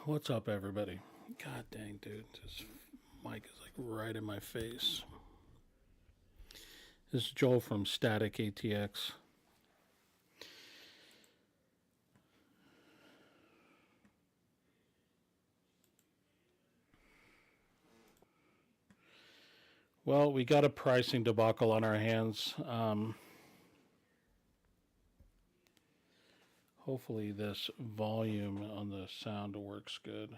What's up, everybody? God dang, dude. This mic is like right in my face. This is Joel from Static ATX. Well, we got a pricing debacle on our hands. Hopefully, this volume on the sound works good.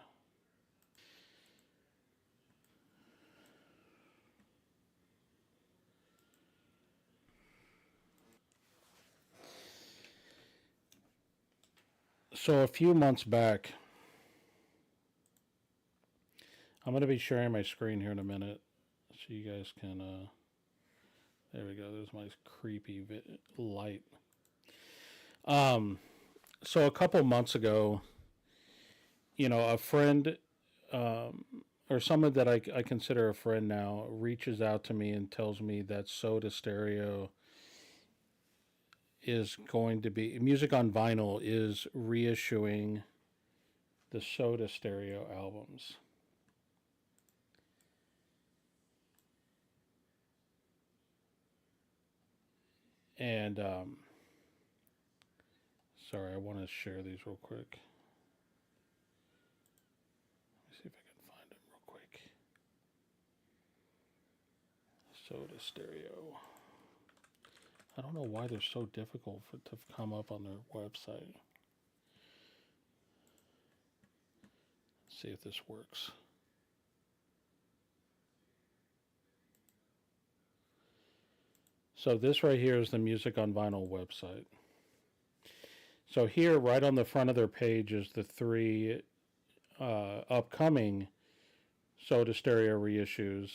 So, a few months back, I'm going to be sharing my screen here in a minute so you guys can. There we go. There's my creepy light. So, a couple months ago, a friend or someone that I consider a friend now reaches out to me and tells me that Soda Stereo is going to be music on vinyl is reissuing the Soda Stereo albums. And sorry, I want to share these real quick. Let me see if I can find them real quick. Soda Stereo. I don't know why they're so difficult to come up on their website. Let's see if this works. So this right here is the Music on Vinyl website. So here, right on the front of their page, is the three upcoming Soda Stereo reissues,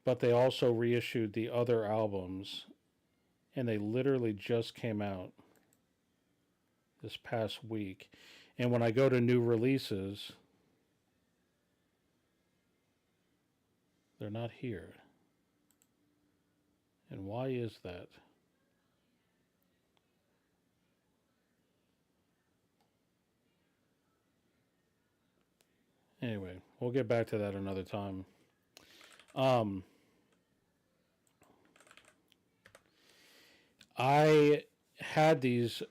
but they also reissued the other albums, and they literally just came out this past week. And when I go to new releases, they're not here. And why is that? Anyway, we'll get back to that another time. I had these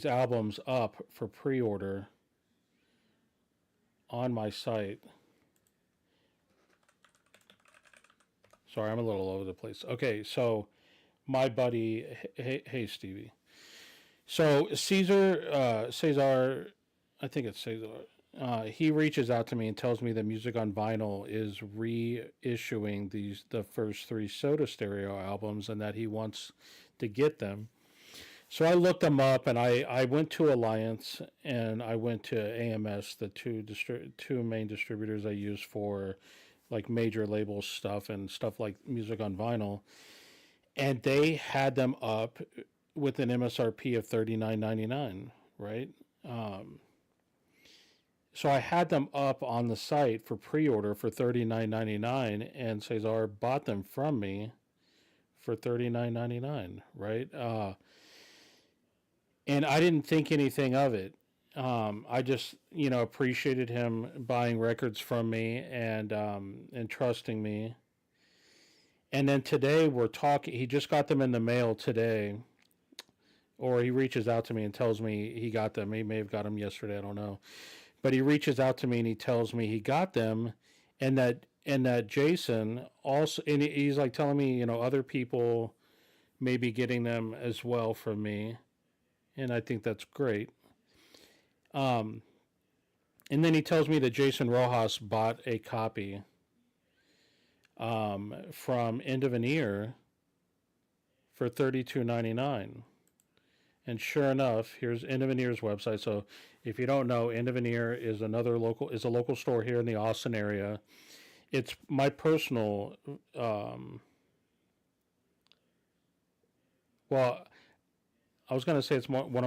albums up for pre-order on my site. Sorry, I'm a little over the place. Okay, so my buddy, hey Stevie. So Cesar, I think it's Cesar. He reaches out to me and tells me that Music on Vinyl is reissuing the first three Soda Stereo albums, and that he wants to get them. So I looked them up, and I went to Alliance and I went to AMS, the two main distributors I use for like major label stuff and stuff like Music on Vinyl, and they had them up with an MSRP of $39.99, right? So I had them up on the site for pre-order for $39.99, and Cesar bought them from me for $39.99, right? And I didn't think anything of it. I just, appreciated him buying records from me and trusting me. And then today we're talking. He just got them in the mail today, or he reaches out to me and tells me he got them. He may have got them yesterday. I don't know, but he reaches out to me and he tells me he got them, and that Jason also, and he's like telling me, other people may be getting them as well from me, and I think that's great. And then he tells me that Jason Rojas bought a copy from End of an Ear for $32.99. And sure enough, here's End of an Ear's website. So if you don't know, End of an Ear is a local store here in the Austin area. It's my personal well, I was going to say it's one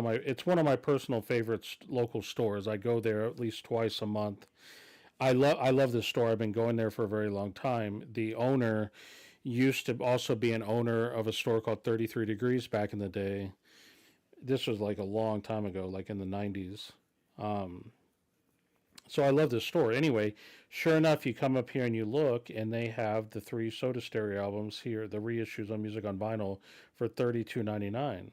of my personal favorite local stores. I go there at least twice a month. I love this store. I've been going there for a very long time. The owner used to also be an owner of a store called 33 Degrees back in the day. This was like a long time ago, like in the 90s. Um, so I love this store. Anyway, sure enough, you come up here and you look, and they have the three Soda Stereo albums here, the reissues on Music on Vinyl, for $32.99,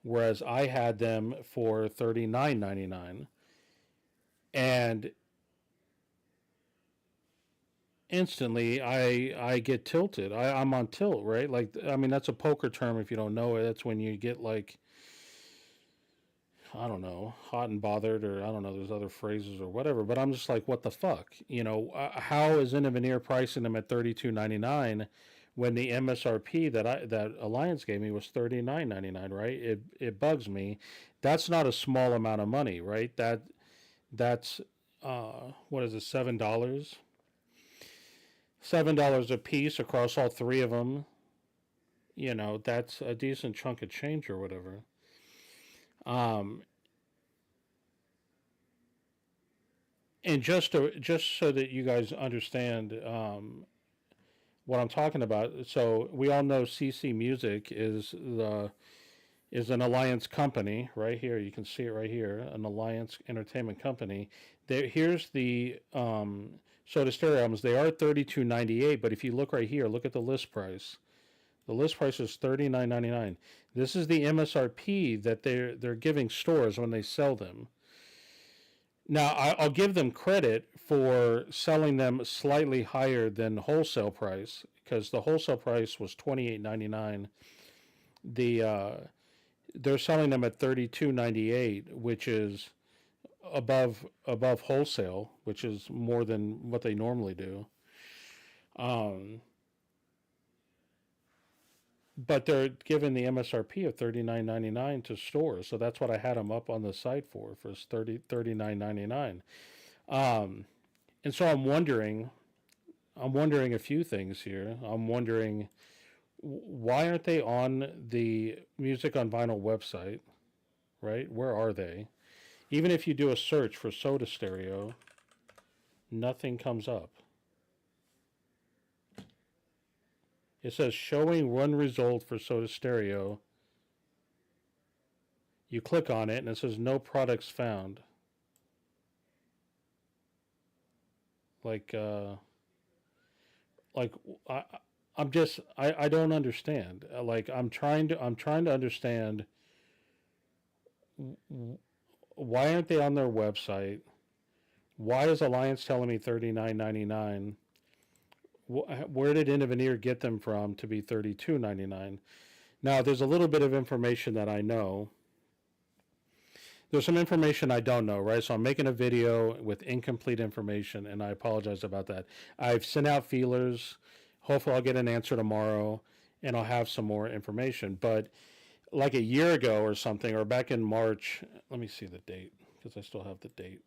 whereas I had them for $39.99, and instantly I get tilted. I'm on tilt, right? Like, I mean, that's a poker term if you don't know it. That's when you get like, I don't know, hot and bothered, or I don't know, there's other phrases or whatever. But I'm just like, what the fuck? How is Innoveneer pricing them at $32.99 when the MSRP that Alliance gave me was $39.99? Right? It bugs me. That's not a small amount of money, right? That's what is it, $7? $7 a piece across all three of them. That's a decent chunk of change or whatever. Um, and just so that you guys understand what I'm talking about, so we all know CC Music is an Alliance company right here. You can see it right here, an Alliance Entertainment company. Here's the Soda Stereo albums. They are $32.98, but if you look right here, look at the list price. The list price is $39.99. This is the MSRP that they're giving stores when they sell them. Now, I'll give them credit for selling them slightly higher than wholesale price, because the wholesale price was $28.99. They're selling them at $32.98, which is above wholesale, which is more than what they normally do. Um, but they're giving the MSRP of $39.99 to stores, so that's what I had them up on the site for $39.99. Um, and so I'm wondering a few things here. I'm wondering, why aren't they on the Music on Vinyl website? Right? Where are they? Even if you do a search for Soda Stereo, nothing comes up. It says showing one result for Soda Stereo. You click on it and it says no products found. Like, like I, I don't understand. Like, I'm trying to understand, why aren't they on their website? Why is Alliance telling me $39.99? Where did Innoveneer get them from to be $32.99? Now, there's a little bit of information that I know. There's some information I don't know, right? So I'm making a video with incomplete information, and I apologize about that. I've sent out feelers. Hopefully I'll get an answer tomorrow, and I'll have some more information. But like a year ago or something, or back in March, let me see the date, because I still have the date.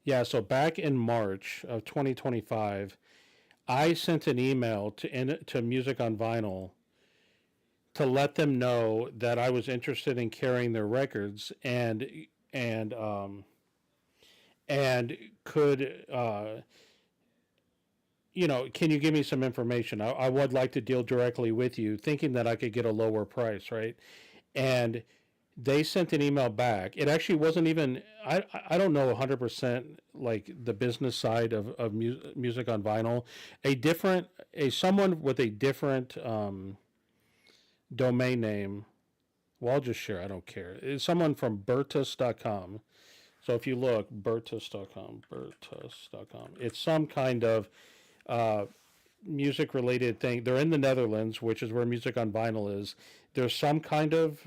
Yeah, so back in March of 2025, I sent an email to Music on Vinyl to let them know that I was interested in carrying their records, and and could can you give me some information? I would like to deal directly with you, thinking that I could get a lower price, right? And they sent an email back. It actually wasn't even, I don't know 100% like the business side of music on vinyl. Someone with a different domain name, well, I'll just share, I don't care. It's someone from Bertus.com. So if you look, Bertus.com, it's some kind of uh, music related thing. They're in the Netherlands, which is where Music on Vinyl is. There's some kind of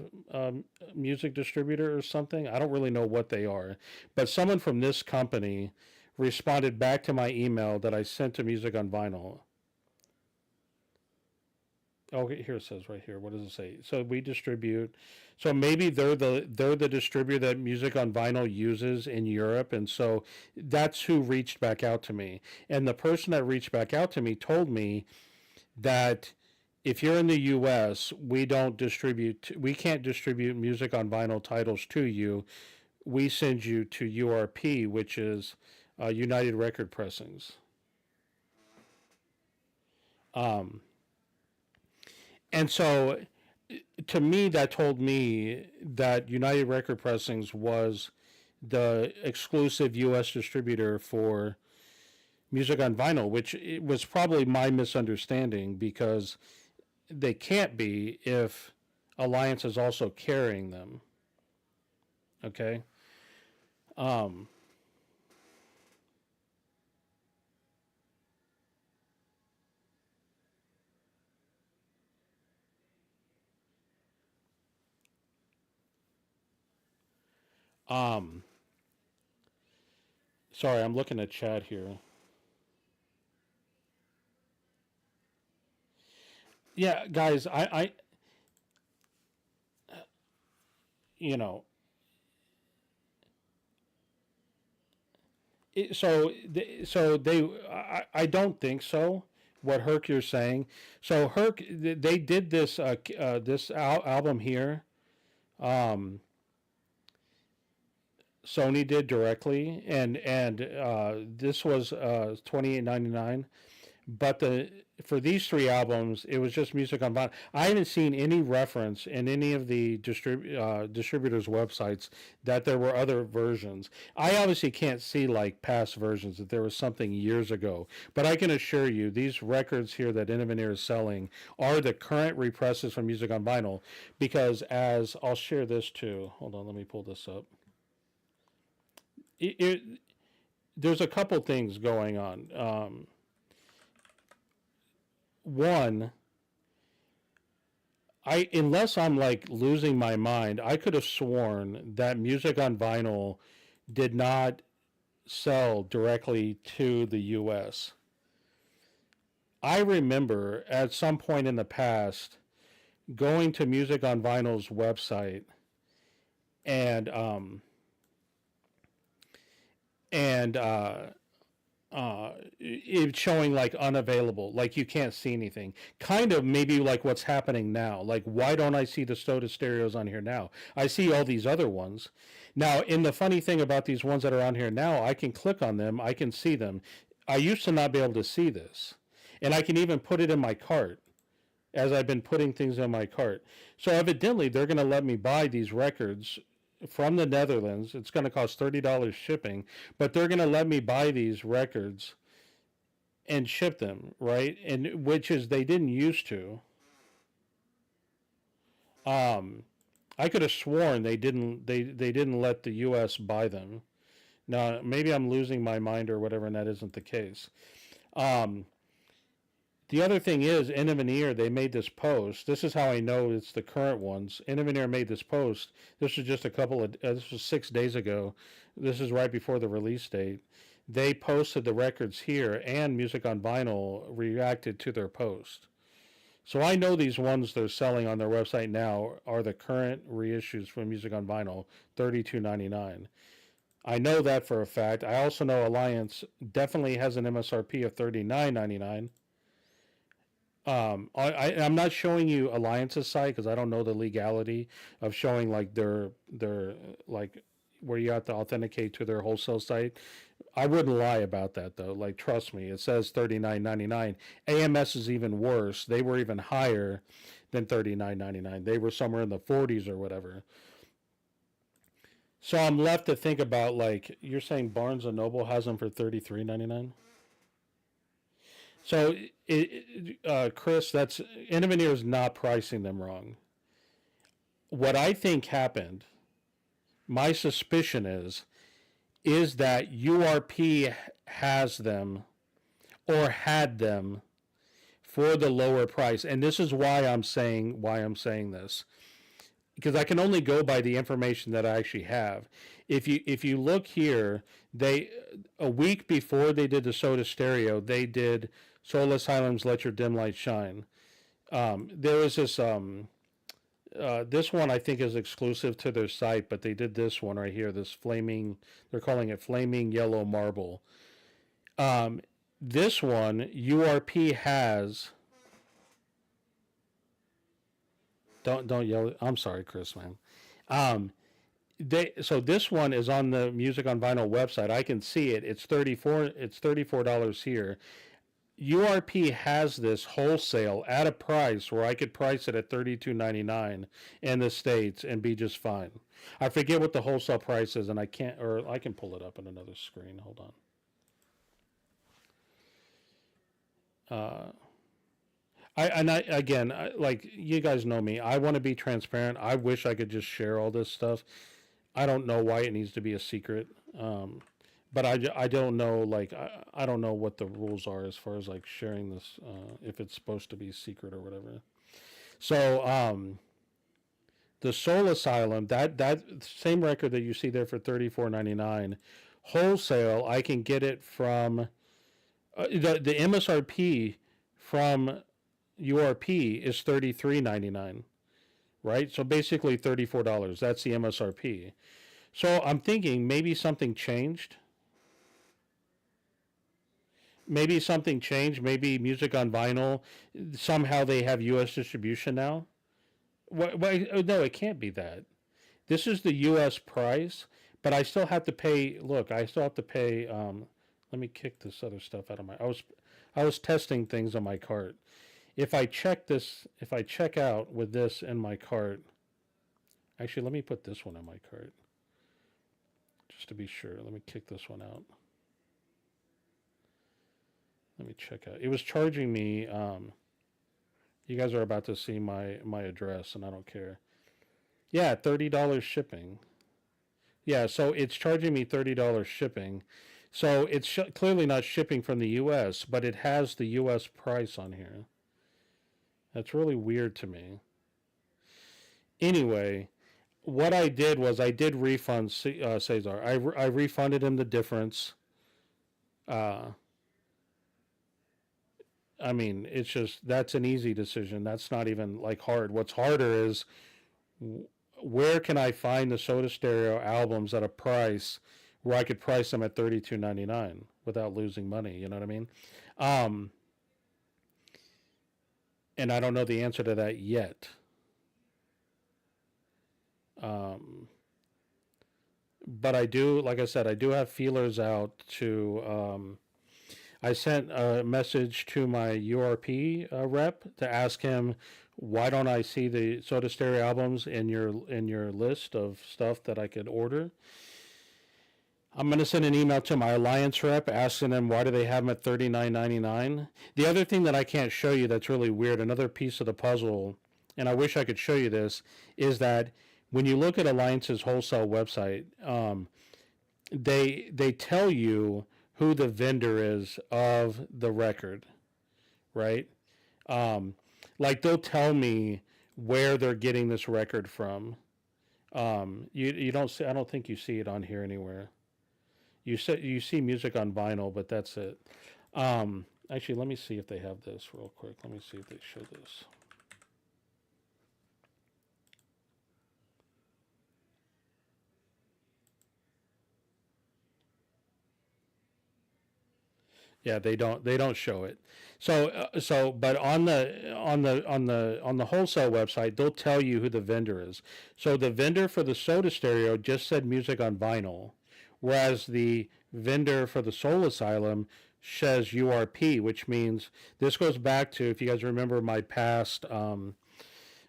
music distributor or something. I don't really know what they are, but someone from this company responded back to my email that I sent to Music on Vinyl. Oh, here it says right here. What does it say? So we distribute. So maybe they're the distributor that Music on Vinyl uses in Europe, and so that's who reached back out to me. And the person that reached back out to me told me that if you're in the U.S., we can't distribute Music on Vinyl titles to you. We send you to URP, which is United Record Pressings. And so to me, that told me that United Record Pressings was the exclusive U.S. distributor for music on vinyl, which it was probably my misunderstanding because they can't be if Alliance is also carrying them. Okay. Um, um, Sorry, I'm looking at chat here. Yeah, guys, you know, so they, I don't think so. What Herc you're saying? So Herc, they did this album here. Um, Sony did directly, and this was $28.99. But for these three albums, it was just music on vinyl. I haven't seen any reference in any of the distributors' websites that there were other versions. I obviously can't see like past versions that there was something years ago, but I can assure you these records here that Innoveneer is selling are the current represses from music on vinyl. Because as I'll share this too. Hold on, let me pull this up. It There's a couple things going on. One, unless I'm like losing my mind, I could have sworn that music on vinyl did not sell directly to the US. I remember at some point in the past going to Music on Vinyl's website and and it's showing like unavailable, like you can't see anything. Kind of maybe like what's happening now. Like, why don't I see the Stoda stereos on here now? I see all these other ones. Now, in the funny thing about these ones that are on here now, I can click on them, I can see them. I used to not be able to see this. And I can even put it in my cart as I've been putting things in my cart. So evidently, they're going to let me buy these records from the Netherlands. It's going to cost $30 shipping, but they're going to let me buy these records and ship them, right? And which is they didn't used to. Um, I could have sworn they didn't let the U.S. buy them. Now maybe I'm losing my mind or whatever, and that isn't the case. Um, the other thing is, Innoveneer, they made this post. This is how I know it's the current ones. Innoveneer made this post. This was just this was 6 days ago. This is right before the release date. They posted the records here, and Music on Vinyl reacted to their post. So I know these ones they're selling on their website now are the current reissues from Music on Vinyl, $32.99. I know that for a fact. I also know Alliance definitely has an MSRP of $39.99. I'm not showing you Alliance's site because I don't know the legality of showing like their like where you have to authenticate to their wholesale site. I wouldn't lie about that though. Like, trust me, it says $39.99. AMS is even worse. They were even higher than $39.99. They were somewhere in the 40s or whatever. So I'm left to think about, like, you're saying Barnes and Noble has them for $33.99. So, Chris, that's Innoveneer is not pricing them wrong. What I think happened, my suspicion is that URP has them or had them for the lower price, and this is why I'm saying this, because I can only go by the information that I actually have. If you look here, they a week before they did the Soda Stereo, they did Soul Asylum's "Let Your Dim Light Shine." There was this this one I think is exclusive to their site, but they did this one right here. This flaming, they're calling it Flaming Yellow Marble. This one URP has. Don't yell. I'm sorry, Chris, man. So this one is on the Music on Vinyl website. I can see it. It's $34 here. URP has this wholesale at a price where I could price it at $32.99 in the States and be just fine. I forget what the wholesale price is, and I can't, or I can pull it up on another screen. Hold on. Like you guys know me, I want to be transparent. I wish I could just share all this stuff. I don't know why it needs to be a secret. But I don't know, like, I don't know what the rules are as far as like sharing this, if it's supposed to be secret or whatever. So, the Soul Asylum, that same record that you see there for $34.99, wholesale, I can get it from the MSRP from URP is $33.99, right? So basically $34. That's the MSRP. So I'm thinking maybe something changed. Maybe something changed. Maybe music on vinyl, somehow they have U.S. distribution now. No, it can't be that. This is the U.S. price, but I still have to pay. Look, I still have to pay. Let me kick this other stuff out of my. I was testing things on my cart. If I check out with this in my cart, actually, let me put this one in my cart just to be sure. Let me kick this one out. Let me check out. It was charging me. You guys are about to see my address, and I don't care. Yeah, $30 shipping. Yeah, so it's charging me $30 shipping. So it's clearly not shipping from the U.S., but it has the U.S. price on here. That's really weird to me. Anyway, what I did was I did refund Cesar. I refunded him the difference. I mean, it's just, that's an easy decision. That's not even like hard. What's harder is where can I find the Soda Stereo albums at a price where I could price them at $32.99 without losing money. You know what I mean? And I don't know the answer to that yet. But I do, like I said, I do have feelers out to. I sent a message to my URP rep to ask him, why don't I see the Soda Stereo albums in your list of stuff that I could order? I'm going to send an email to my Alliance rep asking them why do they have them at $39.99. The other thing that I can't show you that's really weird, another piece of the puzzle, and I wish I could show you this, is that when you look at Alliance's wholesale website, they tell you who the vendor is of the record, right? Like they'll tell me where they're getting this record from. You don't see, I don't think you see it on here anywhere. You see music on vinyl, but that's it. Actually, let me see if they have this real quick. Let me see if they show this. Yeah, they don't show it. But on the wholesale website, they'll tell you who the vendor is. So the vendor for the Soda Stereo just said music on vinyl, whereas the vendor for the Soul Asylum says URP, which means this goes back to, if you guys remember my past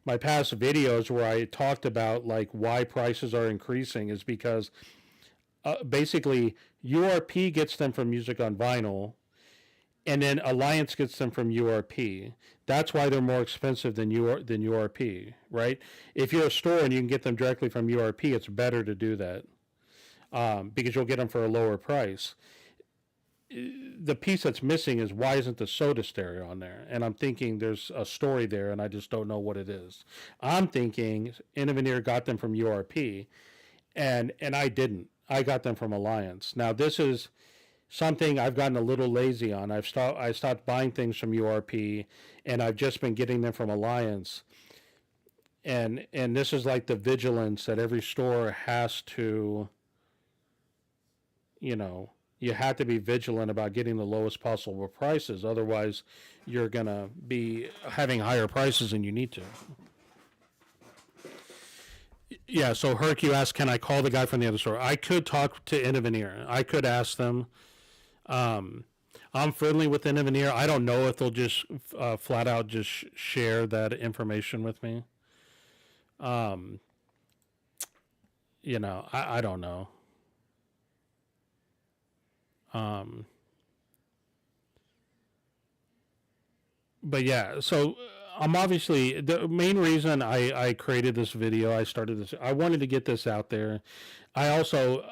videos where I talked about like why prices are increasing is because basically URP gets them from music on vinyl, and then Alliance gets them from URP. That's why they're more expensive than URP, right? If you're a store and you can get them directly from URP, it's better to do that because you'll get them for a lower price. The piece that's missing is why isn't the Soda Stereo on there? And I'm thinking there's a story there, and I just don't know what it is. I'm thinking Innoveneer got them from URP, and I didn't. I got them from Alliance. Now this is something I've gotten a little lazy on. I stopped buying things from URP, and I've just been getting them from Alliance. And this is like the vigilance that every store has to, you have to be vigilant about getting the lowest possible prices. Otherwise, you're going to be having higher prices than you need to. Yeah, so Herc, you asked, can I call the guy from the other store? I could talk to Innoveneer. I could ask them. I'm friendly with Veneer. I don't know if they'll just flat out just share that information with me. Um, I don't know. Um, but yeah, so I'm obviously the main reason I created this video. I started this. I wanted to get this out there. I also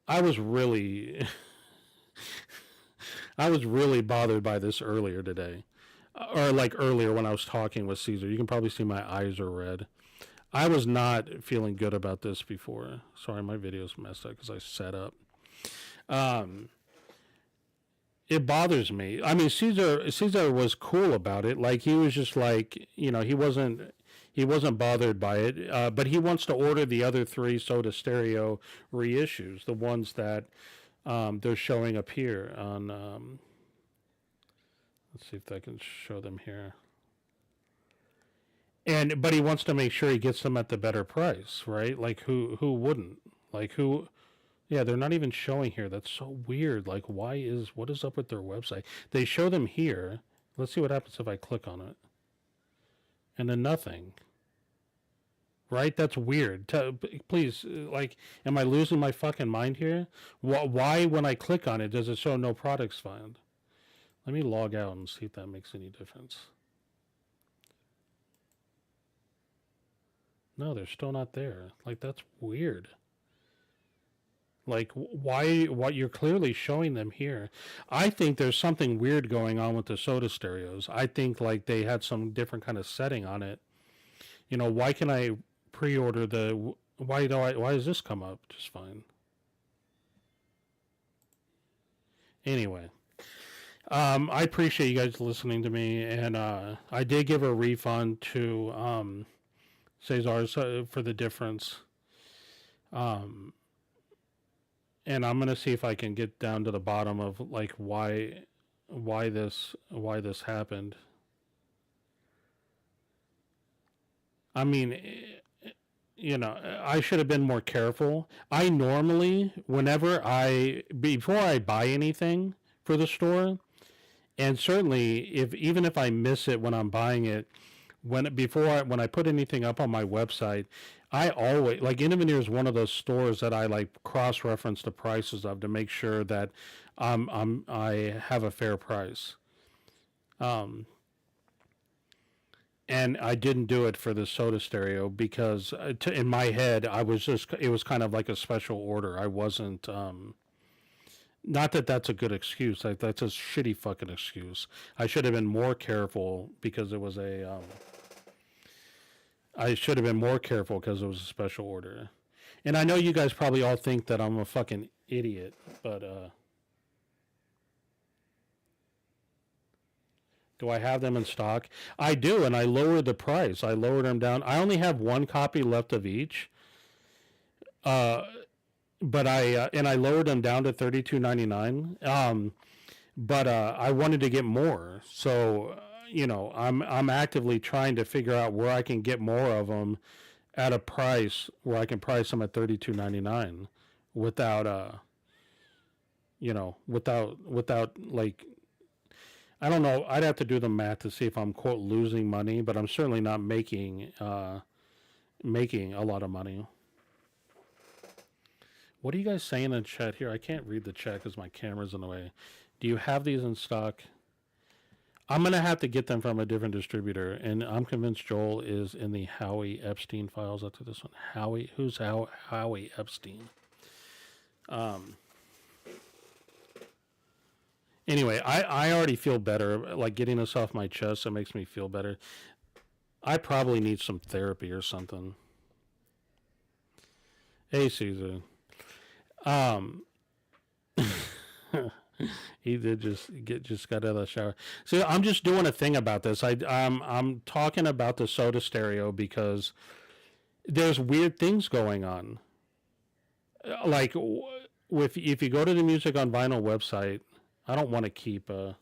I was really I was really bothered by this earlier today, or like earlier when I was talking with Caesar. You can probably see my eyes are red. I was not feeling good about this before. Sorry, my video's messed up because I set up. Um, it bothers me. I mean, Caesar was cool about it. Like he was just like, he wasn't bothered by it. But he wants to order the other three Soda Stereo reissues, the ones that they're showing up here on. Let's see if I can show them here. But he wants to make sure he gets them at the better price, right? Like who wouldn't? Like who? Yeah, they're not even showing here. That's so weird. Like, what is up with their website? They show them here. Let's see what happens if I click on it. And then nothing. Right? That's weird. Please, like, am I losing my fucking mind here? Why, when I click on it, does it show no products found? Let me log out and see if that makes any difference. No, they're still not there. Like, that's weird. Like, why? What you're clearly showing them here. I think there's something weird going on with the Soda Stereos. I think like they had some different kind of setting on it. Why can I pre-order the? Why do I? Why does this come up just fine? Anyway, I appreciate you guys listening to me, and I did give a refund to Cesar for the difference. And I'm gonna see if I can get down to the bottom of like why this happened. I mean, I should have been more careful. I normally, before I buy anything for the store, and certainly even if I miss it when I'm buying it, when I put anything up on my website, I always like Innoveneer is one of those stores that I like cross reference the prices of to make sure that I have a fair price. Um, and I didn't do it for the Soda Stereo because in my head it was kind of like a special order. I wasn't not that that's a good excuse. Like that's a shitty fucking excuse. I should have been more careful because it was a I should have been more careful because it was a special order. And I know you guys probably all think that I'm a fucking idiot, but do I have them in stock? I do, and I lowered the price. I lowered them down. I only have one copy left of each. Uh, but I lowered them down to $32.99. But I wanted to get more, so I'm actively trying to figure out where I can get more of them at a price where I can price them at $32.99 without without like I don't know. I'd have to do the math to see if I'm quote losing money, but I'm certainly not making a lot of money. What are you guys saying in the chat here? I can't read the chat because my camera's in the way. Do you have these in stock? I'm going to have to get them from a different distributor, and I'm convinced Joel is in the Howie Epstein files up to this one. Howie? Who's Howie Epstein? Anyway, I already feel better. Like getting this off my chest, it makes me feel better. I probably need some therapy or something. Hey, Caesar. He did just got out of the shower. So I'm just doing a thing about this. I'm talking about the Soda Stereo because there's weird things going on. Like if you go to the Music on Vinyl website, I don't want to keep. I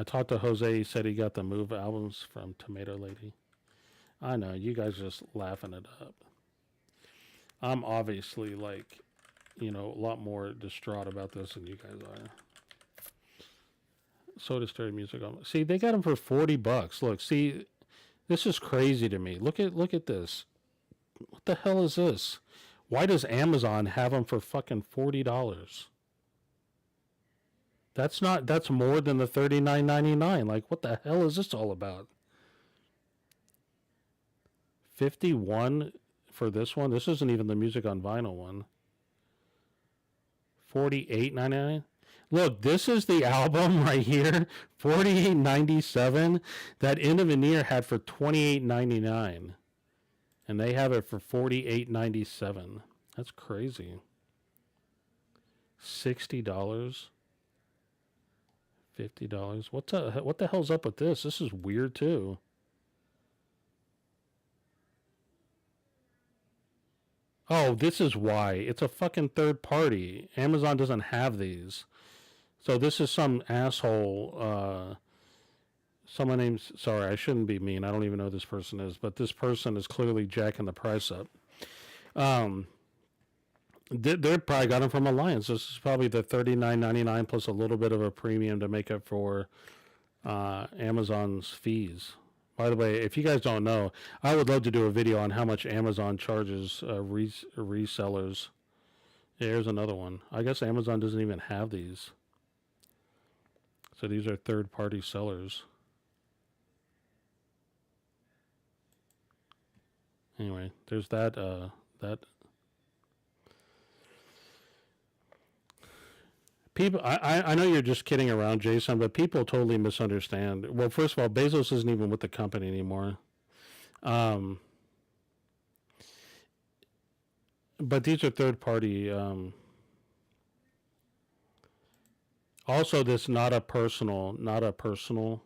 talked to Jose. He said he got the Move albums from Tomato Lady. I know you guys are just laughing it up. I'm obviously like, a lot more distraught about this than you guys are. Soda Stereo music. See, they got them for $40. Look, see, this is crazy to me. Look at this. What the hell is this? Why does Amazon have them for fucking $40? That's more than the $39.99. Like, what the hell is this all about? 51 for this one. This isn't even the music on vinyl one. 48.99. Look, this is the album right here, 48.97 that In the Veneer had for 28.99, and they have it for 48.97. That's crazy. $60, $50. What the hell's up with this? This is weird too. Oh, this is why. It's a fucking third party. Amazon doesn't have these. So this is some asshole. Someone named. Sorry, I shouldn't be mean. I don't even know who this person is, but this person is clearly jacking the price up. They're probably got them from Alliance. This is probably the $39.99 plus a little bit of a premium to make up for Amazon's fees. By the way, if you guys don't know, I would love to do a video on how much Amazon charges resellers. Here's another one. I guess Amazon doesn't even have these. So these are third-party sellers. Anyway, there's that. People, I know you're just kidding around, Jason, but people totally misunderstand. Well, first of all, Bezos isn't even with the company anymore. But these are third-party. Also, this not a personal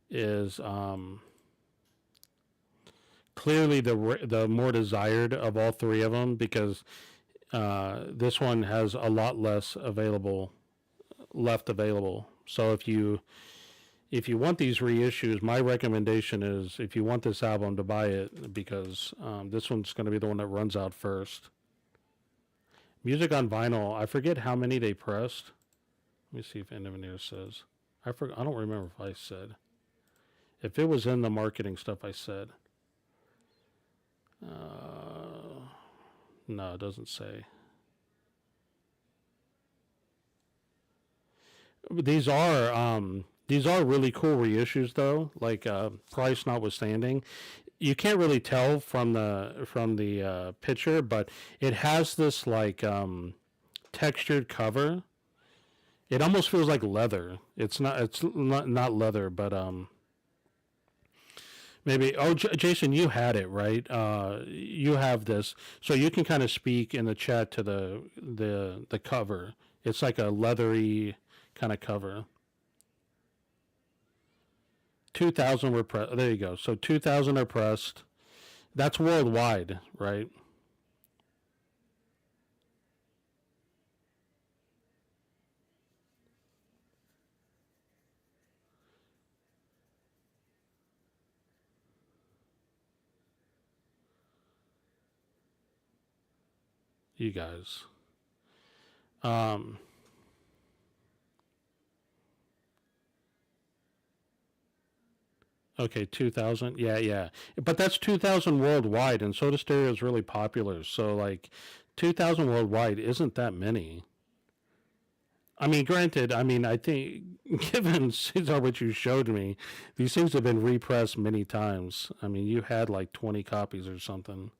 is clearly the more desired of all three of them because this one has a lot less left available. So if you want these reissues, my recommendation is if you want this album to buy it because this one's going to be the one that runs out first. Music on vinyl, I forget how many they pressed. Let me see if Veneer says. I don't remember if I said. If it was in the marketing stuff, I said. No, it doesn't say. These are really cool reissues though. Like price notwithstanding, you can't really tell from the picture, but it has this like textured cover. It almost feels like leather. It's not leather, but maybe. Oh, Jason, you had it right. You have this, so you can kind of speak in the chat to the cover. It's like a leathery kind of cover. 2,000 were pressed. There you go. So 2,000 are pressed. That's worldwide, right? You guys. Okay, 2,000. Yeah. But that's 2,000 worldwide, and Soda Stereo is really popular. So, like, 2,000 worldwide isn't that many. I mean, granted, I think, given Cesar, what you showed me, these things have been repressed many times. I mean, you had like 20 copies or something.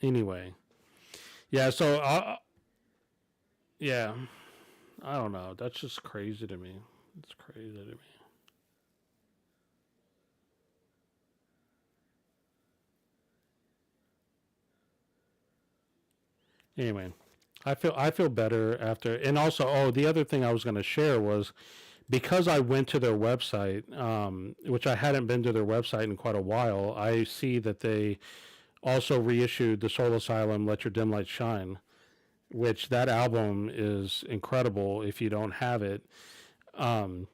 Anyway. Yeah, so, yeah. I don't know. That's just crazy to me. It's crazy to me. Anyway, I feel better after. And also, oh, the other thing I was going to share was because I went to their website, which I hadn't been to their website in quite a while. I see that they also reissued the Soul Asylum, Let Your Dim Light Shine, which that album is incredible if you don't have it. I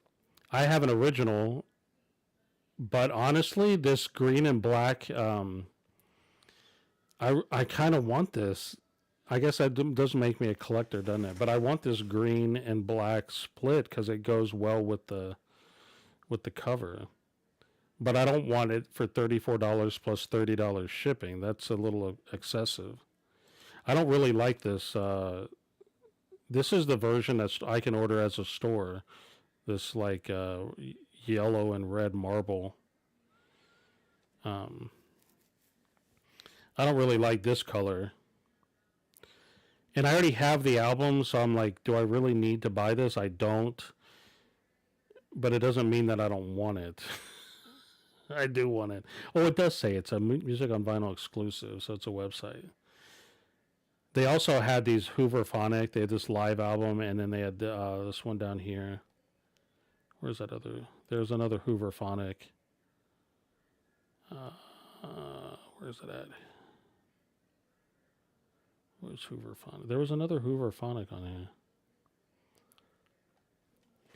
have an original. But honestly, this green and black, I kind of want this. I guess that does make me a collector, doesn't it? But I want this green and black split because it goes well with the cover. But I don't want it for $34 plus $30 shipping. That's a little excessive. I don't really like this. This is the version that I can order as a store. This like yellow and red marble. Um, I don't really like this color. And I already have the album, so I'm like, do I really need to buy this? I don't. But it doesn't mean that I don't want it. I do want it. Oh, it does say it's a music on vinyl exclusive, so it's a website. They also had these Hooverphonic. They had this live album, and then they had this one down here. Where's that other? There's another Hooverphonic. Where's it at? Where's Hooverphonic? There was another Hooverphonic on here.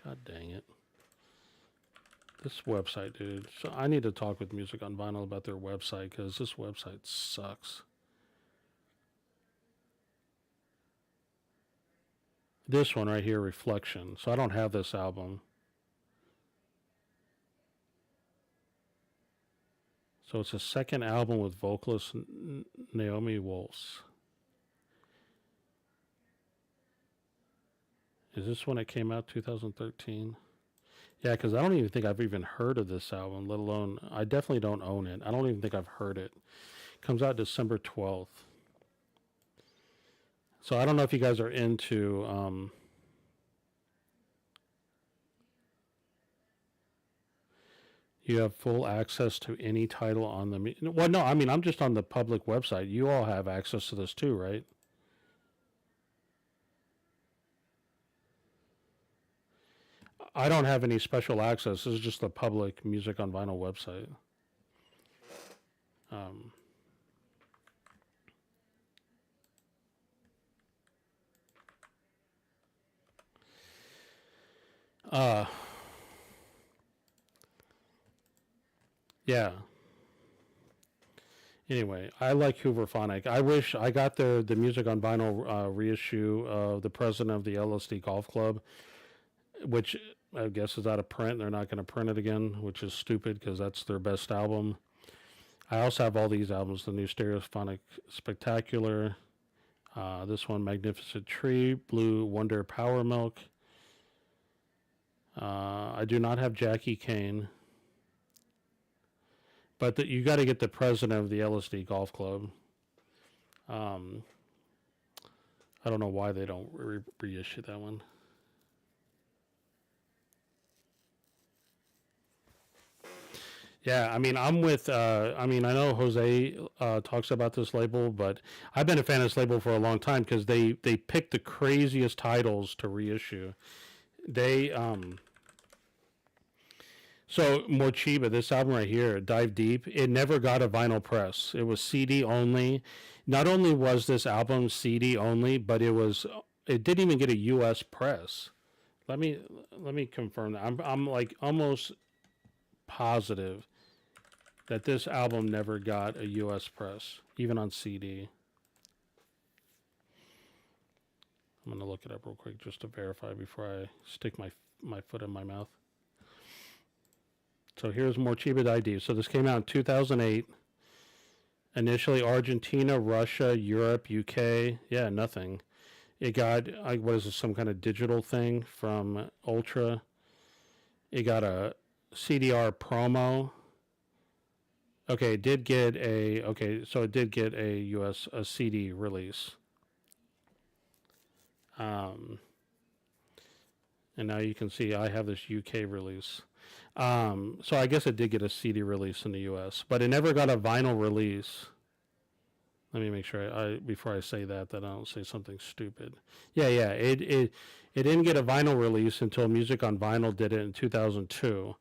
God dang it. This website, dude. So I need to talk with Music on Vinyl about their website because this website sucks. This one right here, Reflection. So I don't have this album. So it's a second album with vocalist Naomi Wolfs. Is this when it came out, 2013? Yeah, because I don't even think I've even heard of this album, let alone, I definitely don't own it. I don't even think I've heard it. Comes out December 12th. So I don't know if you guys are into you have full access to any title on the... Well, no, I mean, I'm just on the public website. You all have access to this too, right? I don't have any special access. This is just the public Music on Vinyl website. Um, uh, yeah. Anyway, I like Hooverphonic. I wish I got the Music on Vinyl reissue of The President of the LSD Golf Club, which I guess is out of print. They're not going to print it again, which is stupid because that's their best album. I also have all these albums, the new Stereophonic Spectacular, this one, Magnificent Tree, Blue Wonder Power Milk. I do not have Jackie Kane, but you got to get the President of the LSD Golf Club. I don't know why they don't reissue that one. Yeah, I mean, I'm with. I mean, I know Jose talks about this label, but I've been a fan of this label for a long time because they pick the craziest titles to reissue. They so Morchiba, this album right here, Dive Deep, it never got a vinyl press. It was CD only. Not only was this album CD only, but it didn't even get a U.S. press. Let me confirm that. I'm like almost positive that this album never got a U.S. press, even on CD. I'm going to look it up real quick just to verify before I stick my foot in my mouth. So here's Morchiba ID. So this came out in 2008. Initially Argentina, Russia, Europe, UK. Yeah, nothing. It got, what is this, some kind of digital thing from Ultra. It got a CDR promo. Okay, it did get a US CD release. And now you can see I have this UK release. So I guess it did get a CD release in the US, but it never got a vinyl release. Let me make sure before I say that I don't say something stupid. Yeah, it didn't get a vinyl release until Music on Vinyl did it in 2002.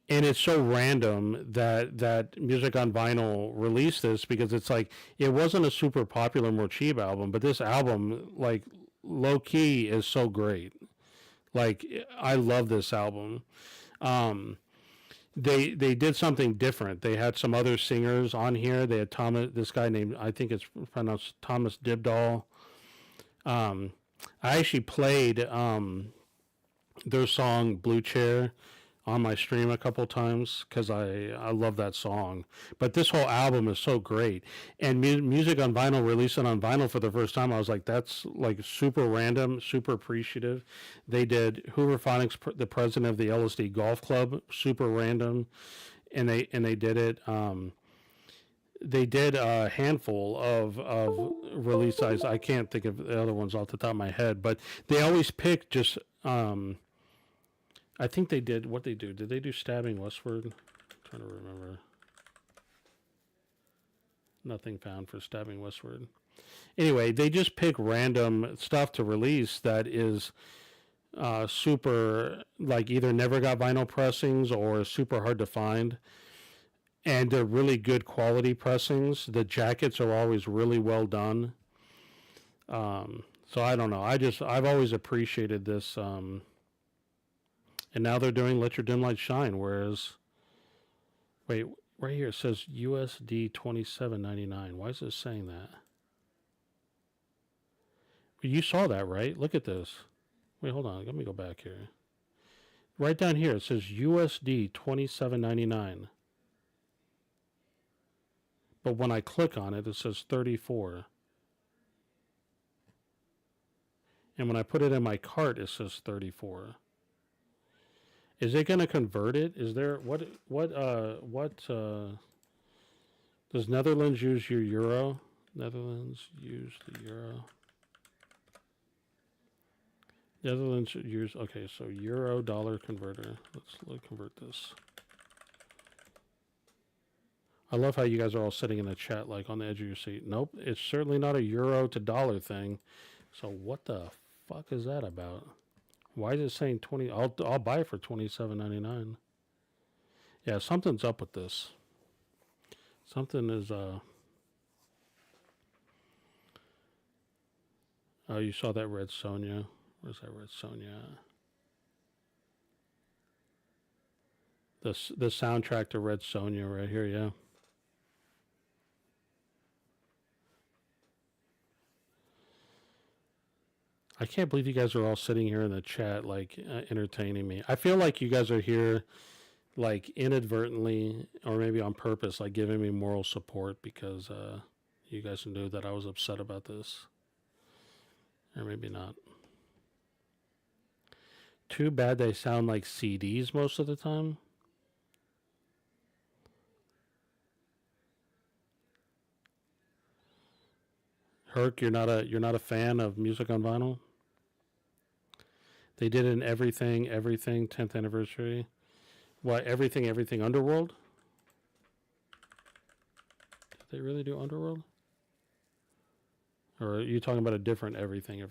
And it's so random that Music on Vinyl released this because it's like it wasn't a super popular Morchiba album, but this album, like low key, is so great. Like I love this album. they did something different. They had some other singers on here. They had Thomas, this guy named, I think it's pronounced Thomas Dibdall. Um, I actually played their song Blue Chair on my stream a couple times because I love that song. But this whole album is so great, and music on vinyl, releasing on vinyl for the first time, I was like, that's like super random, super appreciative. They did Hoover Phonics, the president of the LSD Golf Club, super random, and they did it. They did a handful of release size. I can't think of the other ones off the top of my head, but they always pick just. I think they did what they do. Did they do Stabbing Westward? I'm trying to remember. Nothing found for Stabbing Westward. Anyway, they just pick random stuff to release that is super, like either never got vinyl pressings or super hard to find. And they're really good quality pressings. The jackets are always really well done. So I don't know. I've always appreciated this. And now they're doing Let Your Dim Light Shine. Whereas, wait, right here it says USD $27.99. Why is it saying that? You saw that, right? Look at this. Wait, hold on. Let me go back here. Right down here it says USD $27.99. But when I click on it, it says 34. And when I put it in my cart, it says 34. Is it going to convert it? Is there does Netherlands use your euro? Netherlands use the euro. Netherlands use, okay, so euro dollar converter. Let's convert this. I love how you guys are all sitting in the chat like on the edge of your seat. Nope, it's certainly not a euro to dollar thing. So what the fuck is that about? Why is it saying 20? I'll buy it for $27.99. Yeah, something's up with this. Something is oh, you saw that Red Sonja. Where's that Red Sonja? The soundtrack to Red Sonja right here, yeah. I can't believe you guys are all sitting here in the chat, like entertaining me. I feel like you guys are here, like inadvertently or maybe on purpose, like giving me moral support because you guys knew that I was upset about this, or maybe not. Too bad they sound like CDs most of the time. Herc, you're not a fan of music on vinyl? They did an everything 10th anniversary. What, everything Underworld? Did they really do Underworld? Or are you talking about a different everything?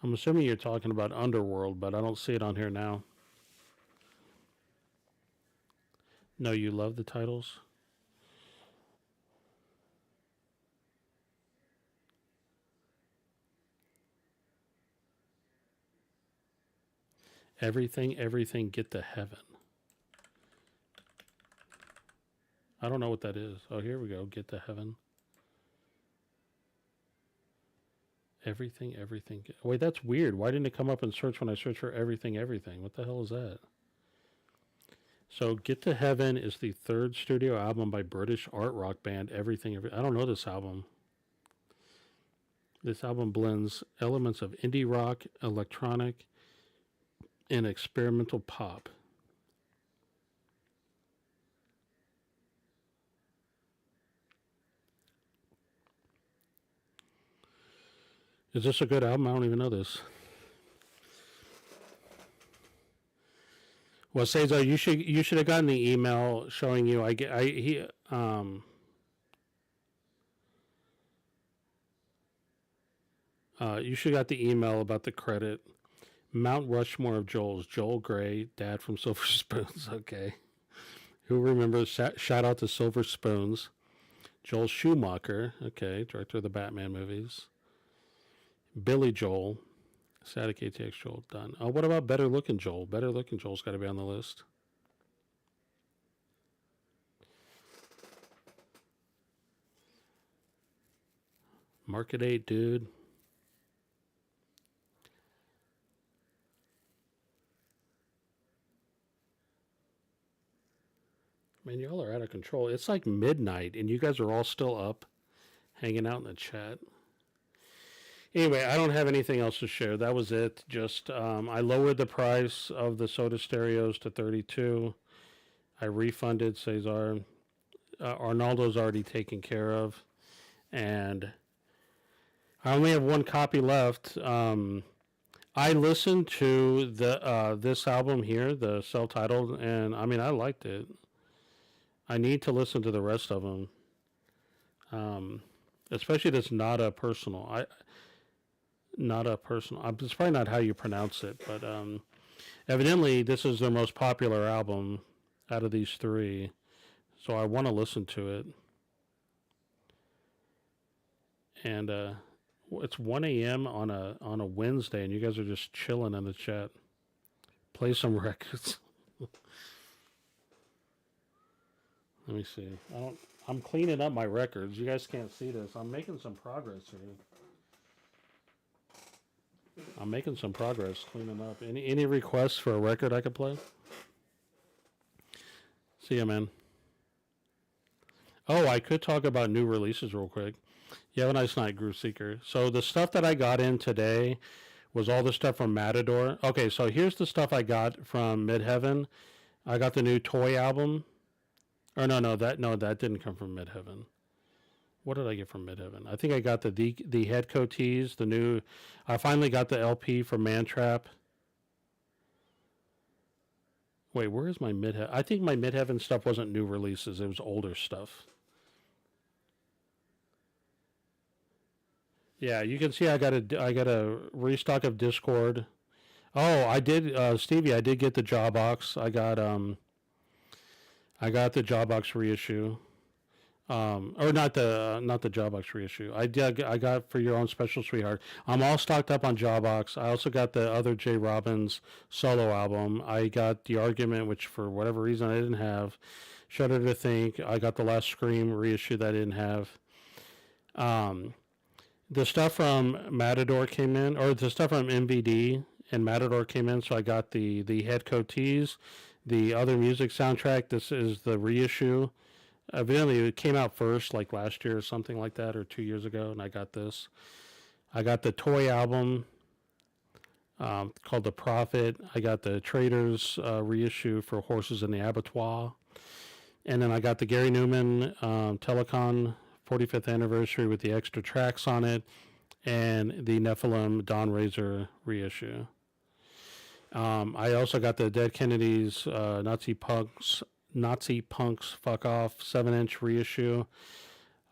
I'm assuming you're talking about Underworld, but I don't see it on here now. No, you love the titles? Everything, get to heaven. I don't know what that is. Oh, here we go. Get to heaven. Everything. Wait, that's weird. Why didn't it come up in search when I search for everything? What the hell is that? So, Get to Heaven is the third studio album by British art rock band Everything. I don't know this album. This album blends elements of indie rock, electronic, and experimental pop. Is this a good album? I don't even know this. Well, Cesar, you should have gotten the email showing you. You should have got the email about the credit. Mount Rushmore of Joel's. Joel Gray, dad from Silver Spoons. Okay. Who remembers? Shout out to Silver Spoons. Joel Schumacher. Okay. Director of the Batman movies. Billy Joel. Static ATX Joel. Done. Oh, what about Better Looking Joel? Better Looking Joel's got to be on the list. Market 8, dude. Man, y'all are out of control. It's like midnight, and you guys are all still up, hanging out in the chat. Anyway, I don't have anything else to share. That was it. Just I lowered the price of the Soda Stereos to $32. I refunded Cesar. Arnaldo's already taken care of, and I only have one copy left. I listened to the this album here, the self-titled, and I mean I liked it. I need to listen to the rest of them, especially this not a personal. Not a personal. It's probably not how you pronounce it, but evidently this is their most popular album out of these three, so I want to listen to it. And it's 1 a.m. on a Wednesday, and you guys are just chilling in the chat. Play some records. Let me see. I'm cleaning up my records. You guys can't see this. I'm making some progress here. I'm making some progress cleaning up. Any requests for a record I could play? See ya, man. Oh, I could talk about new releases real quick. You have a nice night, Groove Seeker. So the stuff that I got in today was all the stuff from Matador. Okay, so here's the stuff I got from Midheaven. I got the new Toy album. Or no, that didn't come from Midheaven. What did I get from Midheaven? I think I got the Headco tees, the new. I finally got the LP from Mantrap. Wait, where is my Midheaven? I think my Midheaven stuff wasn't new releases. It was older stuff. Yeah, you can see I got a restock of Discord. Oh, I did, Stevie. I did get the Jawbox. I got the Jawbox reissue. Or not the Jawbox reissue. I got For Your Own Special Sweetheart. I'm all stocked up on Jawbox. I also got the other J. Robbins solo album. I got The Argument, which for whatever reason I didn't have. Shudder to Think. I got the Last Scream reissue that I didn't have. The stuff from Matador came in, or the stuff from MVD and Matador came in, so I got the Headco tees, the Other Music soundtrack. This is the reissue. Evidently, it came out first, like last year or something like that, or 2 years ago, and I got this. I got the Toy album called The Prophet. I got the Traders reissue for Horses in the Abattoir. And then I got the Gary Newman Telecon 45th anniversary with the extra tracks on it, and the Nephilim Dawn Razor reissue. I also got the Dead Kennedys Nazi Punks Fuck Off 7-inch reissue.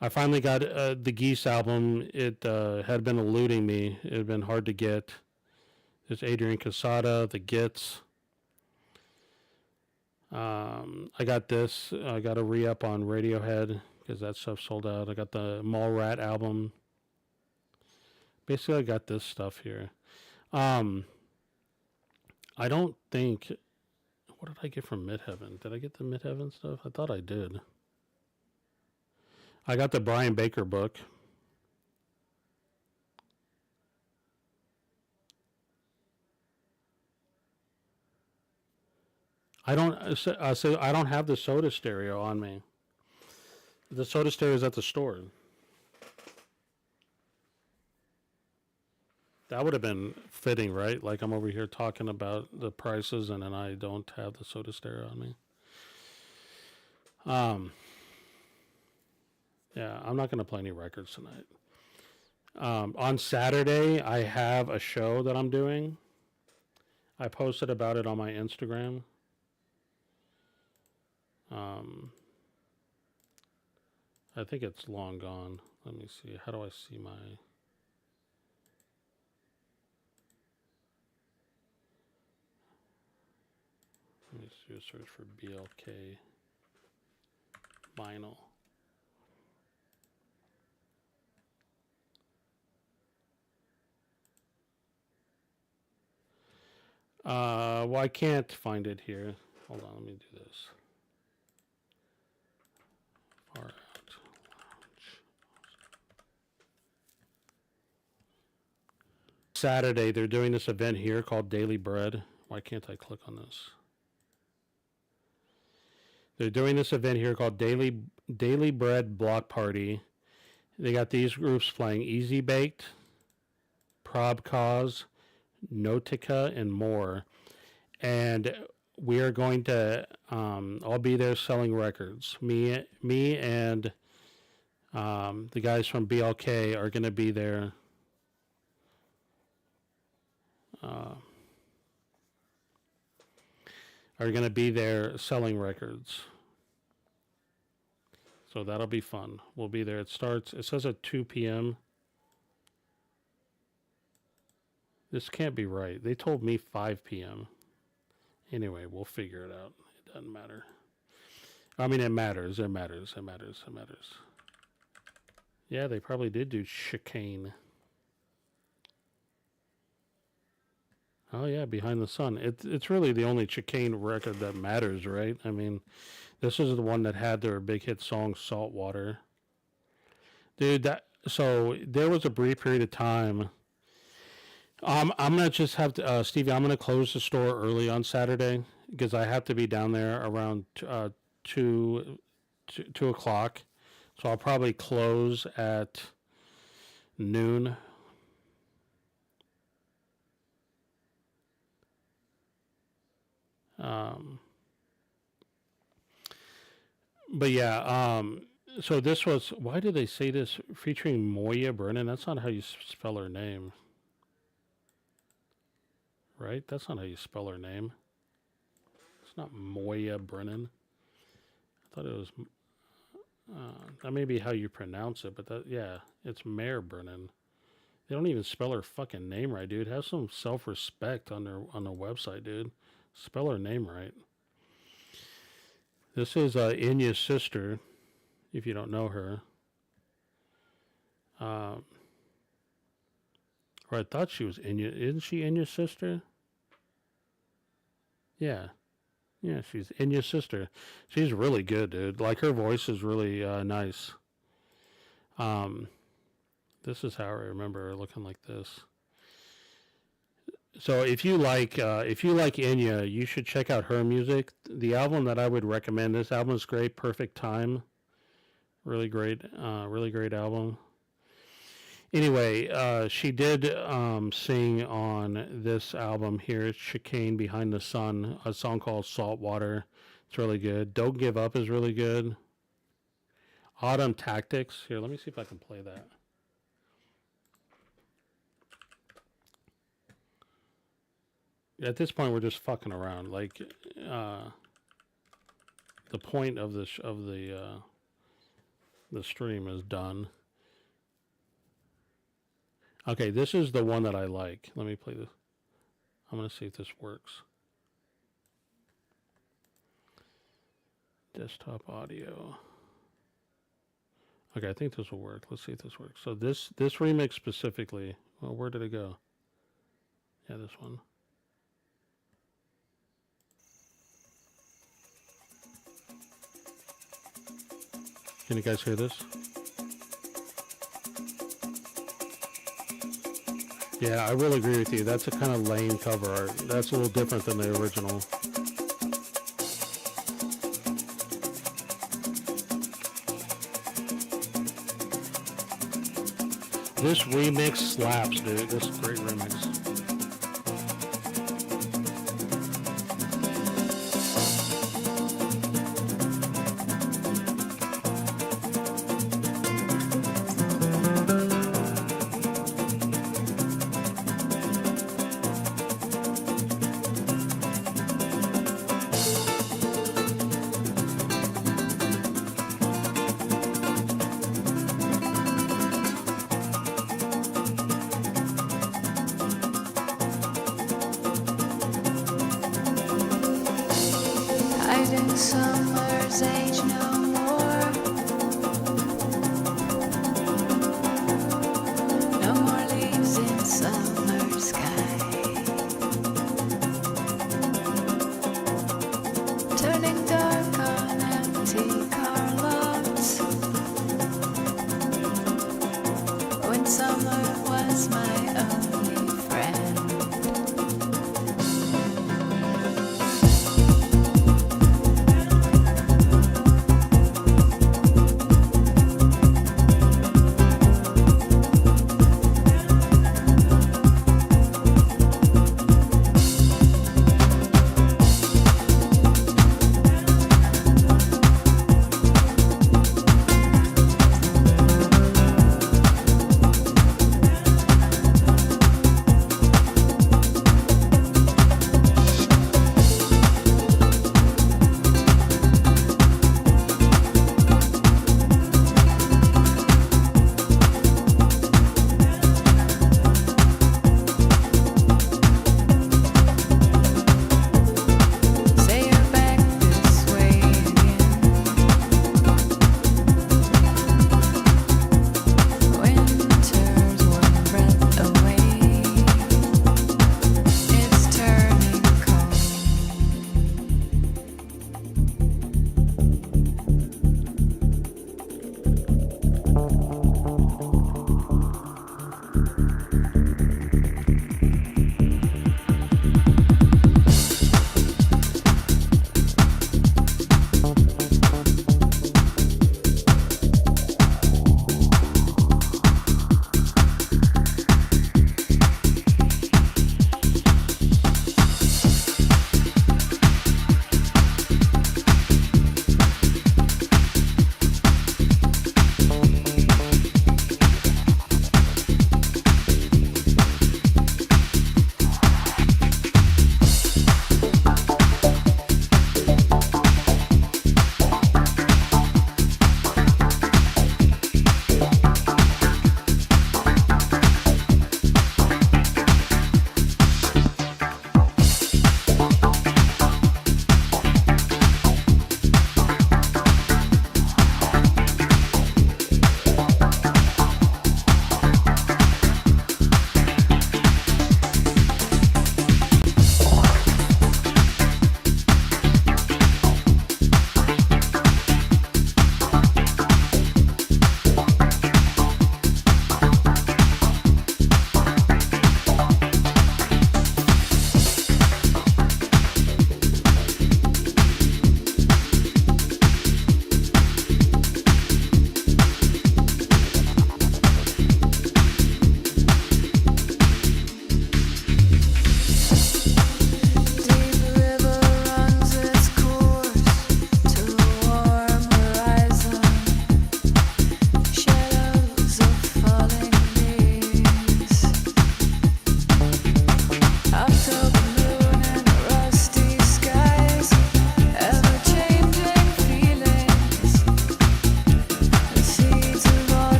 I finally got the Geese album. It had been eluding me. It had been hard to get. There's Adrian Casada, the Gits. I got this. I got a re-up on Radiohead because that stuff sold out. I got the Mallrat album. Basically, I got this stuff here. I don't think... What did I get from Midheaven? Did I get the Midheaven stuff? I thought I did. I got the Brian Baker book. I don't. So I don't have the Soda Stereo on me. The Soda Stereo is at the store. That would have been fitting, right? Like I'm over here talking about the prices, and then I don't have the Soda Stereo on me. Yeah, I'm not going to play any records tonight. On Saturday, I have a show that I'm doing. I posted about it on my Instagram. I think it's long gone. Let me see. How do I see my... Let me do a search for BLK vinyl. Well, I can't find it here. Hold on, let me do this. Far out. Saturday, they're doing this event here called Daily Bread. Why can't I click on this? They're doing this event here called Daily Bread Block Party. They got these groups playing Easy Baked, Prob Cause, Notica, and more. And we are going to, I'll be there selling records. Me and the guys from BLK are going to be there. Are going to be there selling records. So that'll be fun. We'll be there. It says at 2 p.m. This can't be right. They told me 5 p.m. Anyway, we'll figure it out. It doesn't matter. I mean, it matters. It matters. It matters. It matters. Yeah, they probably did do Chicane. Oh, yeah, Behind the Sun. It's really the only Chicane record that matters, right? I mean, this is the one that had their big hit song, Saltwater. Dude, so there was a brief period of time. I'm going to just have to, Stevie, I'm going to close the store early on Saturday because I have to be down there around 2 o'clock. So I'll probably close at noon. But yeah, so this was, why did they say this? Featuring Moya Brennan. That's not how you spell her name. Right? That's not how you spell her name. It's not Moya Brennan. I thought it was, that may be how you pronounce it, but that, yeah, it's Mare Brennan. They don't even spell her fucking name right, dude. Have some self-respect on their website, dude. Spell her name right. This is Inya's sister, if you don't know her. Or I thought she was Inya. Isn't she Inya's sister? Yeah. Yeah, she's Inya's sister. She's really good, dude. Like, her voice is really nice. This is how I remember her looking like this. So if you like Inya, you should check out her music. The album that I would recommend, this album is great, Perfect Time. Really great album. Anyway, she did sing on this album here, Chicane Behind the Sun, a song called Saltwater. It's really good. Don't Give Up is really good. Autumn Tactics. Here, let me see if I can play that. At this point, we're just fucking around. Like, the point of the stream is done. Okay, this is the one that I like. Let me play this. I'm gonna see if this works. Desktop audio. Okay, I think this will work. Let's see if this works. So this remix specifically. Well, where did it go? Yeah, this one. Can you guys hear this? Yeah, I will agree with you. That's a kind of lame cover art. That's a little different than the original. This remix slaps, dude. This is a great remix. Summer's age no more. No more leaves in summer sky. Turning dark on empty car lots. When summer was my only friend.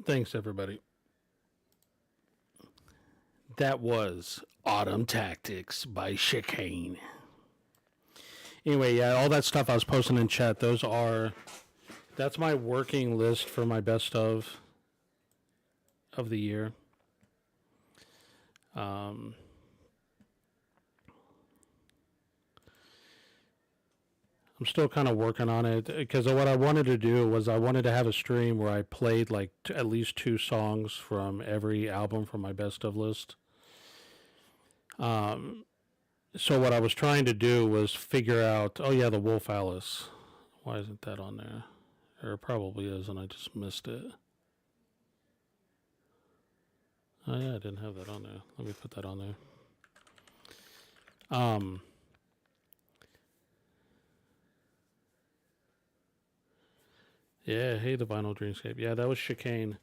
Thanks, everybody. That was Autumn Tactics by Chicane. Anyway, yeah, all that stuff I was posting in chat, that's my working list for my best of the year. I'm still kind of working on it because what I wanted to do was I wanted to have a stream where I played like at least 2 songs from every album from my best of list. So what I was trying to do was figure out, oh yeah, the Wolf Alice. Why isn't that on there? Or it probably is, and I just missed it. Oh yeah, I didn't have that on there. Let me put that on there. Yeah, hey, the Vinyl Dreamscape. Yeah, that was Chicane.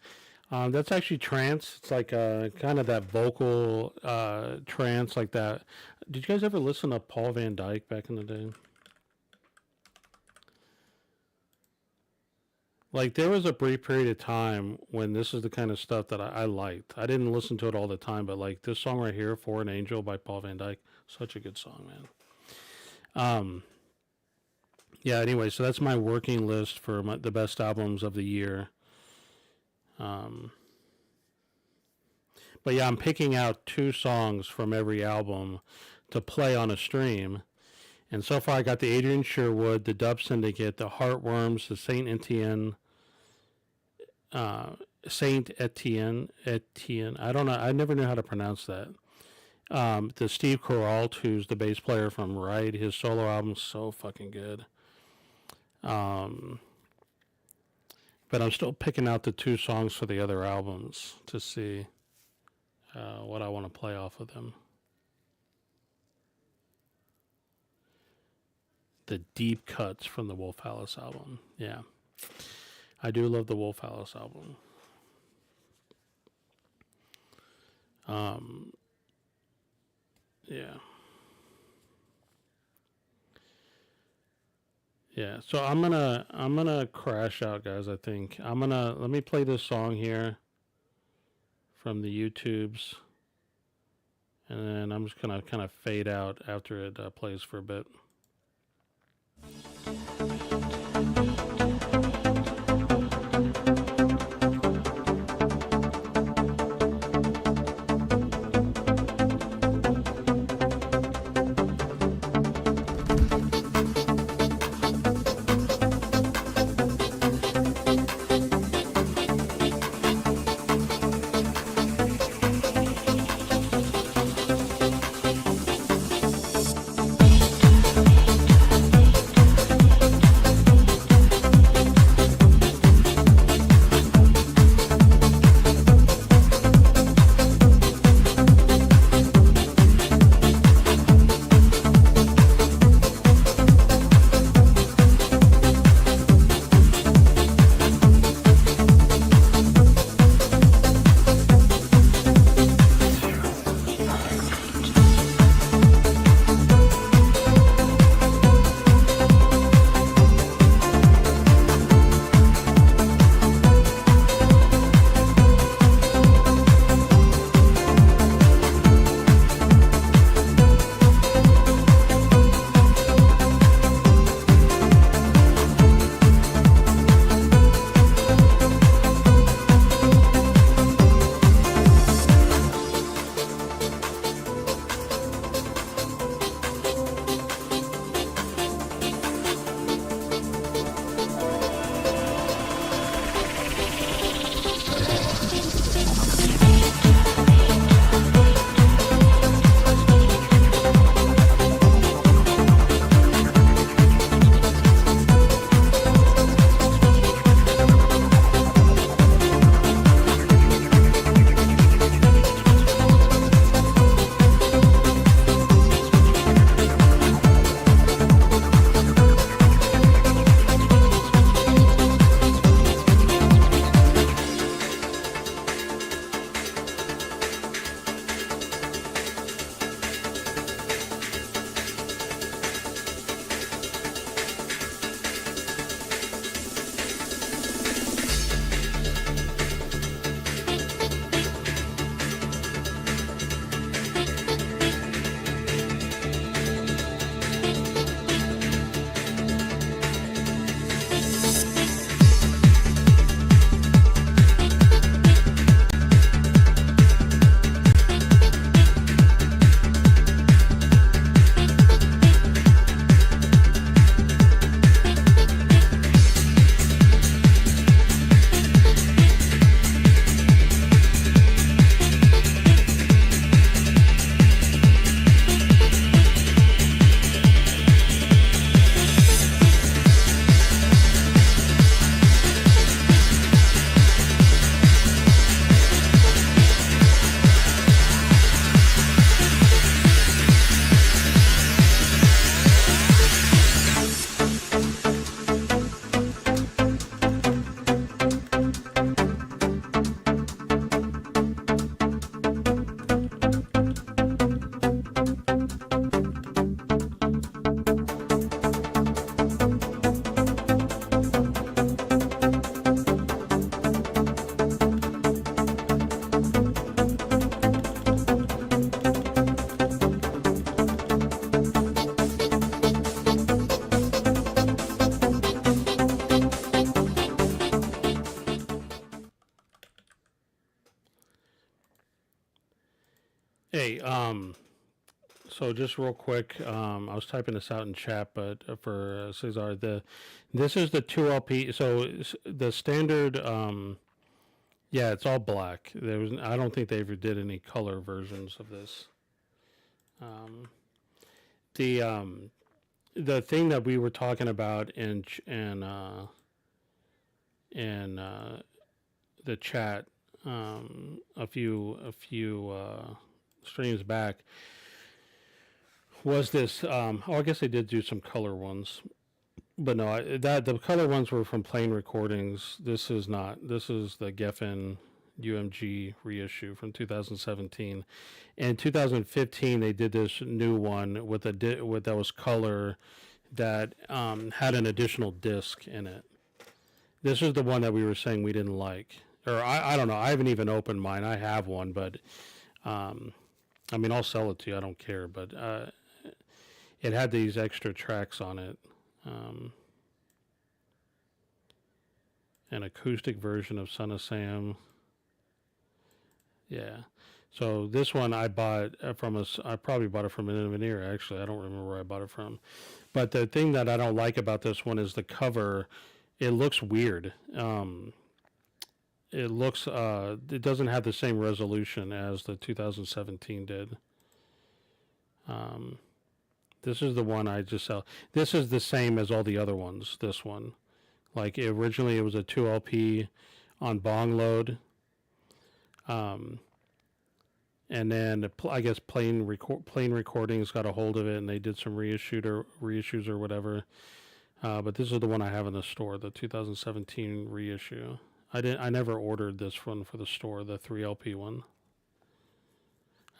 That's actually trance. It's like kind of that vocal trance, like that. Did you guys ever listen to Paul Van Dyke back in the day? Like, there was a brief period of time when this is the kind of stuff that I liked. I didn't listen to it all the time, but like this song right here, For an Angel by Paul Van Dyke, such a good song, man. Yeah, anyway, so that's my working list for the best albums of the year. But yeah, I'm picking out 2 songs from every album to play on a stream. And so far I got the Adrian Sherwood, the Dub Syndicate, the Heartworms, the Saint Etienne. I don't know. I never knew how to pronounce that. The Steve Caralt, who's the bass player from Ride, his solo album's so fucking good. But I'm still picking out the 2 songs for the other albums to see what I want to play off of them. The deep cuts from the Wolf Alice album. Yeah. I do love the Wolf Alice album. Yeah. Yeah, so I'm gonna crash out, guys. I think let me play this song here from the YouTubes, and then I'm just gonna kind of fade out after it plays for a bit. Hey, so just real quick, I was typing this out in chat, but for Cesar, this is the 2LP. So the standard, yeah, it's all black. I don't think they ever did any color versions of this. Um, the um, the thing that we were talking about in the chat a few streams back was this. Oh, I guess they did do some color ones, but no, that the color ones were from plain recordings. This is not. This is the Geffen UMG reissue from 2017. In 2015, they did this new one with that was color that had an additional disc in it. This is the one that we were saying we didn't like, or I don't know. I haven't even opened mine. I have one, but um, I mean, I'll sell it to you. I don't care, but it had these extra tracks on it. Um, an acoustic version of Son of Sam. Yeah. So this one I bought from us. I probably bought it from an engineer. Actually, I don't remember where I bought it from. But the thing that I don't like about this one is the cover. It looks weird. It looks. It doesn't have the same resolution as the 2017 did. Um, this is the one I just sell. This is the same as all the other ones. This one, like originally, it was a 2LP on bong load. And then I guess Plain Recordings got a hold of it, and they did some reissues or whatever. But this is the one I have in the store, the 2017 reissue. I never ordered this one for the store, the 3LP one.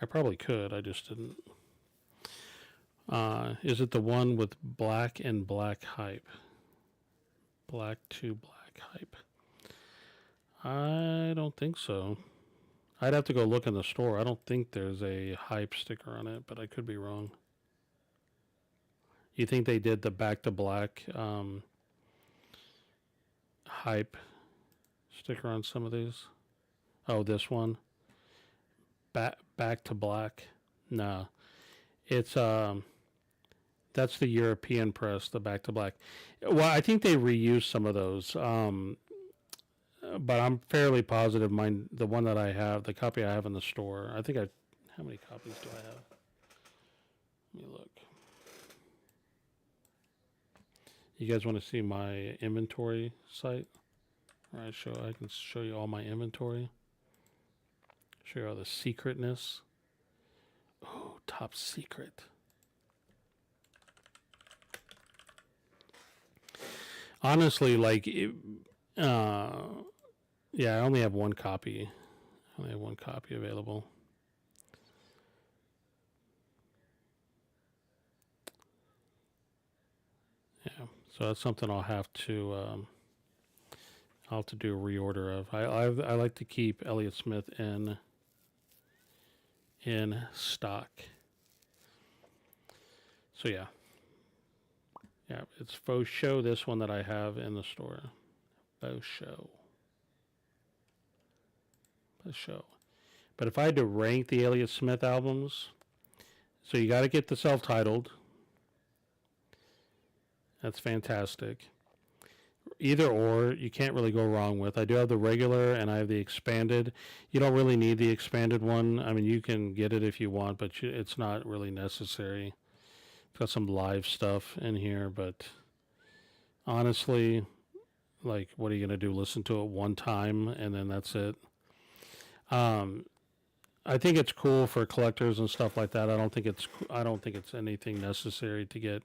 I probably could, I just didn't. Is it the one with black and black hype? Black to black hype. I don't think so. I'd have to go look in the store. I don't think there's a hype sticker on it, but I could be wrong. You think they did the back to black hype sticker on some of these? Oh, this one. Back to black. No. It's that's the European press, the back to black. Well, I think they reused some of those. But I'm fairly positive the one that I have, the copy I have in the store. How many copies do I have? Let me look. You guys want to see my inventory site? I can show you all my inventory. Show you all the secretness. Oh, top secret. Honestly, yeah, I only have one copy. I only have one copy available. Yeah, so that's something I'll have to do a reorder of. I like to keep Elliott Smith in stock. So yeah, it's Faux Show. This one that I have in the store, Faux Show. But if I had to rank the Elliott Smith albums, so you got to get the self-titled. That's fantastic. Either or, you can't really go wrong with. I do have the regular and I have the expanded. You don't really need the expanded one. I mean, you can get it if you want, but it's not really necessary. It's got some live stuff in here, but honestly, like, what are you going to do? Listen to it one time and then that's it? I think it's cool for collectors and stuff like that. I don't think it's anything necessary to get.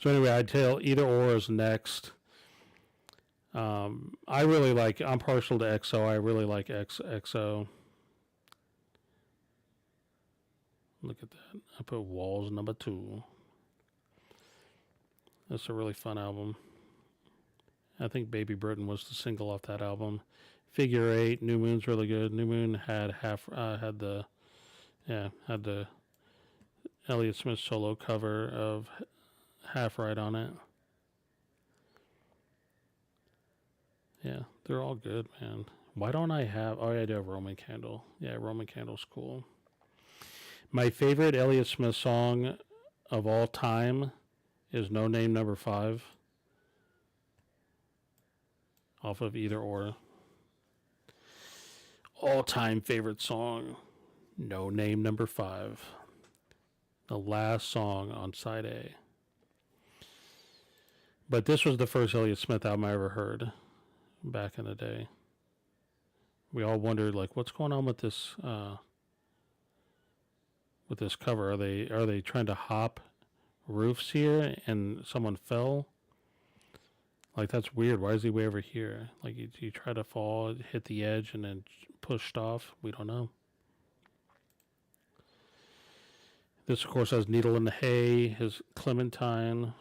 So anyway, I'd tell either or is next. I'm partial to XO. I really like XO. Look at that. I put Walls number 2. That's a really fun album. I think Baby Britain was the single off that album. Figure 8, New Moon's really good. New Moon had the Elliott Smith solo cover of Half Right on it. Yeah, they're all good, man. Why don't I have? Oh, yeah, I do have Roman Candle. Yeah, Roman Candle's cool. My favorite Elliott Smith song of all time is No Name Number 5 off of Either Or. All time favorite song, No Name Number 5. The last song on side A. But this was the first Elliott Smith album I ever heard back in the day. We all wondered, like, what's going on with this cover? Are they trying to hop roofs here and someone fell? Like, that's weird. Why is he way over here? Like, you try to fall, hit the edge, and then pushed off? We don't know. This, of course, has Needle in the Hay, his Clementine.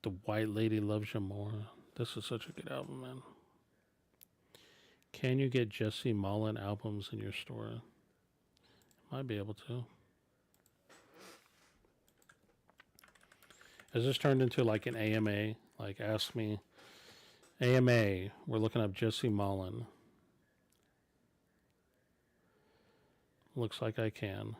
The White Lady Loves You More. This is such a good album, man. Can you get Jesse Mullen albums in your store? Might be able to. Has this turned into like an AMA? Like, ask me. AMA, we're looking up Jesse Mullen. Looks like I can.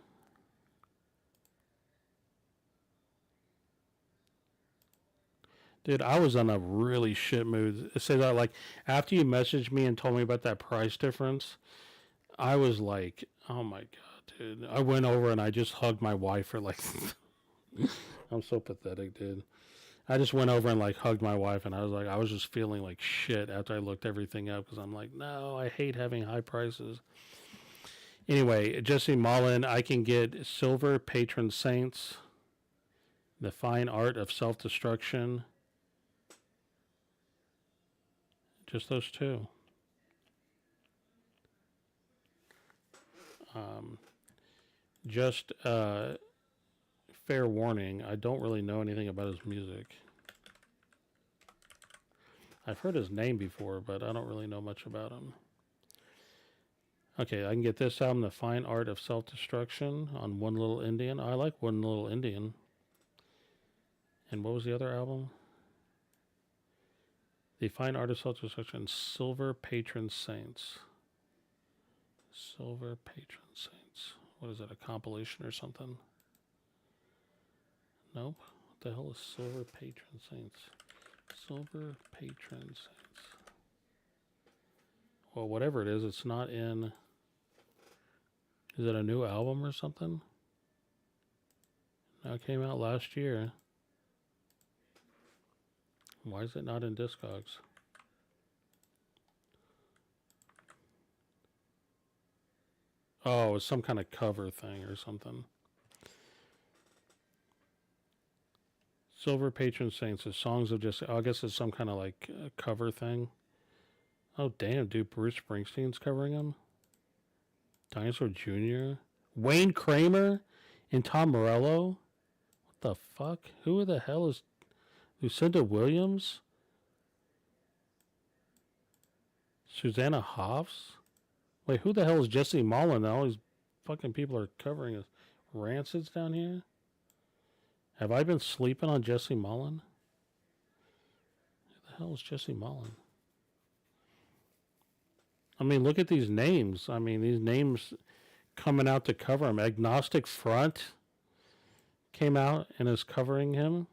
Dude, I was on a really shit mood. Say that, like, after you messaged me and told me about that price difference, I was like, oh my God, dude. I went over and I just hugged my wife for like, I'm so pathetic, dude. I just went over and like hugged my wife, and I was just feeling like shit after I looked everything up, because I'm like, no, I hate having high prices. Anyway, Jesse Mullen, I can get Silver Patron Saints, The Fine Art of Self-Destruction. Just those two. Just fair warning, I don't really know anything about his music. I've heard his name before, but I don't really know much about him. Okay, I can get this album, The Fine Art of Self-Destruction, on One Little Indian. I like One Little Indian. And what was the other album? The Fine Art of Self-Destruction, Silver Patron Saints. Silver Patron Saints. What is it, a compilation or something? Nope. What the hell is Silver Patron Saints? Silver Patron Saints. Well, whatever it is, it's not in... Is it a new album or something? No, it came out last year. Why is it not in Discogs? Oh, it's some kind of cover thing or something. Silver Patron Saints, the songs of just... I guess it's some kind of like cover thing. Oh, damn, dude. Bruce Springsteen's covering them? Dinosaur Jr.? Wayne Kramer and Tom Morello? What the fuck? Who the hell is Lucinda Williams? Susanna Hoffs? Wait, who the hell is Jesse Mullen? All these fucking people are covering his rancids down here? Have I been sleeping on Jesse Mullen? Who the hell is Jesse Mullen? I mean, look at these names. I mean, these names coming out to cover him. Agnostic Front came out and is covering him.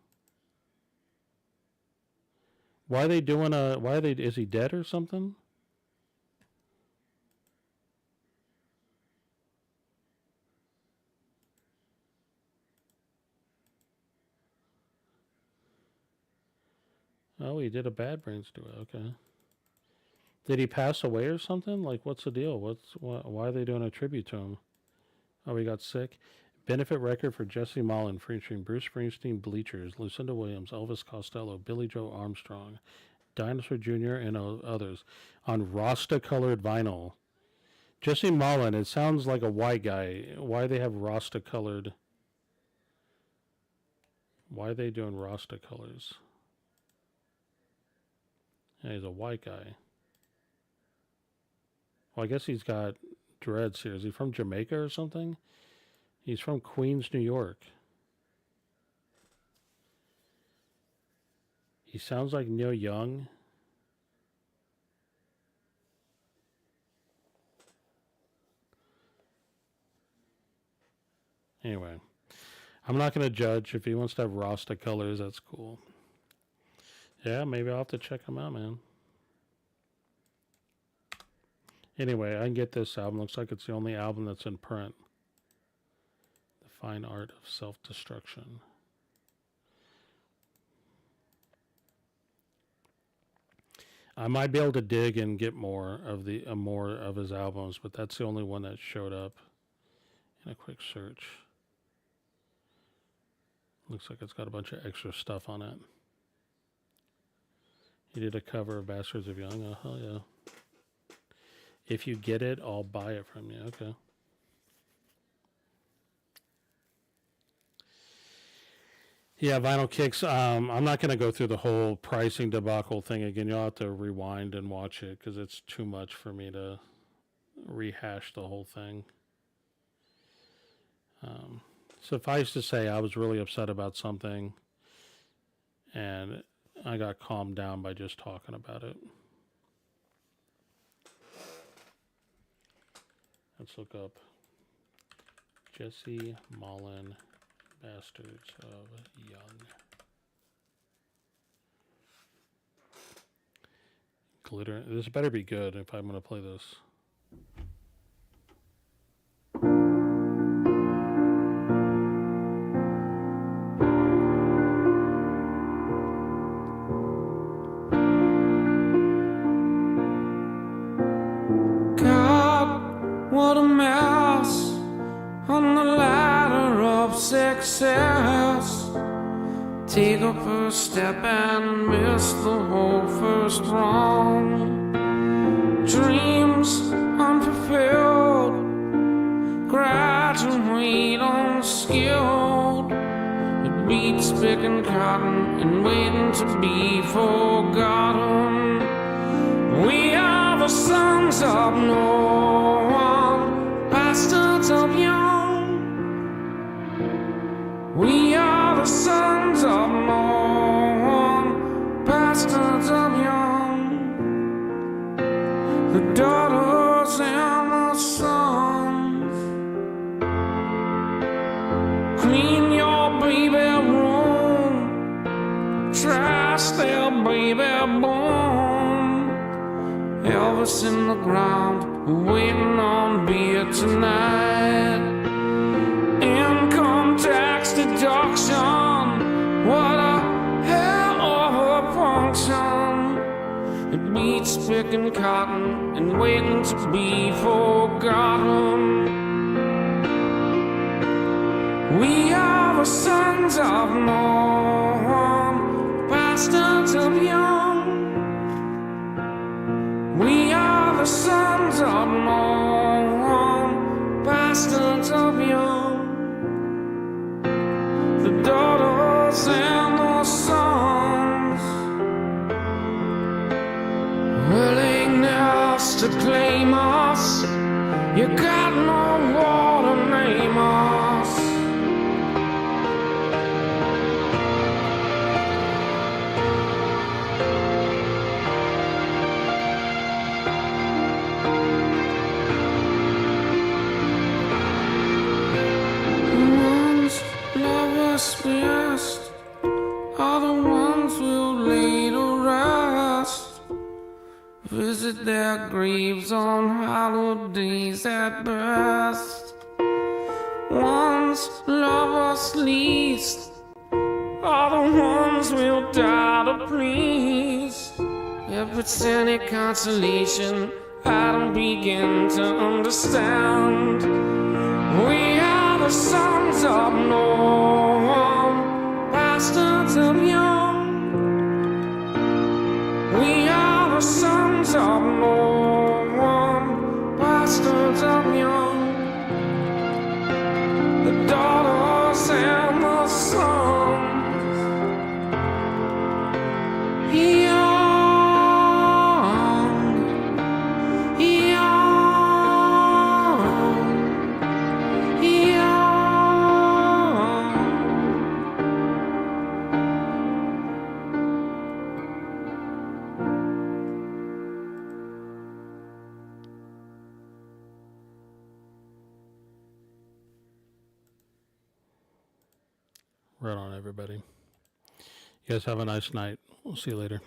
Why are they doing a... Is he dead or something? Oh, he did a Bad Brains duet. Okay. Did he pass away or something? Like, what's the deal? Why are they doing a tribute to him? Oh, he got sick. Benefit record for Jesse Mullen featuring Bruce Springsteen, Bleachers, Lucinda Williams, Elvis Costello, Billy Joe Armstrong, Dinosaur Jr., and others on Rasta-colored vinyl. Jesse Mullen, it sounds like a white guy. Why they have Rasta-colored? Why are they doing Rasta colors? Yeah, he's a white guy. Well, I guess he's got dreads here. Is he from Jamaica or something? He's from Queens, New York. He sounds like Neil Young. Anyway, I'm not going to judge. If he wants to have Rasta colors, that's cool. Yeah, maybe I'll have to check him out, man. Anyway, I can get this album. Looks like it's the only album that's in print. The Fine Art of Self-Destruction. I might be able to dig and get more of his albums, but that's the only one that showed up in a quick search. Looks like it's got a bunch of extra stuff on it. He did a cover of Bastards of Young. Oh, hell yeah. If you get it, I'll buy it from you. Okay. Yeah, Vinyl Kicks. I'm not going to go through the whole pricing debacle thing again. You'll have to rewind and watch it because it's too much for me to rehash the whole thing. Suffice to say, I was really upset about something, and I got calmed down by just talking about it. Let's look up Jesse Mullen, Bastards of Young. Glitter. This better be good if I'm going to play this. What a mess on the ladder of success. Take a first step and miss the whole first round. Dreams unfulfilled, graduate unskilled. It beats picking cotton and waiting to be forgotten. We are the sons of no one, bastards of young. We are the sons of no one, bastards of young. The daughters and the sons. Clean your baby room, trash their baby boom. Elvis in the ground, waiting on beer tonight. Income tax deduction, what a hell of a function. It beats picking cotton and waiting to be forgotten. We are the sons of no one, bastards of young. We are the sons of no one, bastards of young. The daughters and the sons. Willingness to claim us. You got no war to name us. Best are the ones we'll lay to rest. Visit their graves on holidays at best. Ones love us least are the ones we'll die to please. If it's any consolation, I don't begin to understand. We are the sons of no one, bastards of young. We are the sons of no one, bastards of young. The daughters and the sons. Right on, everybody. You guys have a nice night. We'll see you later.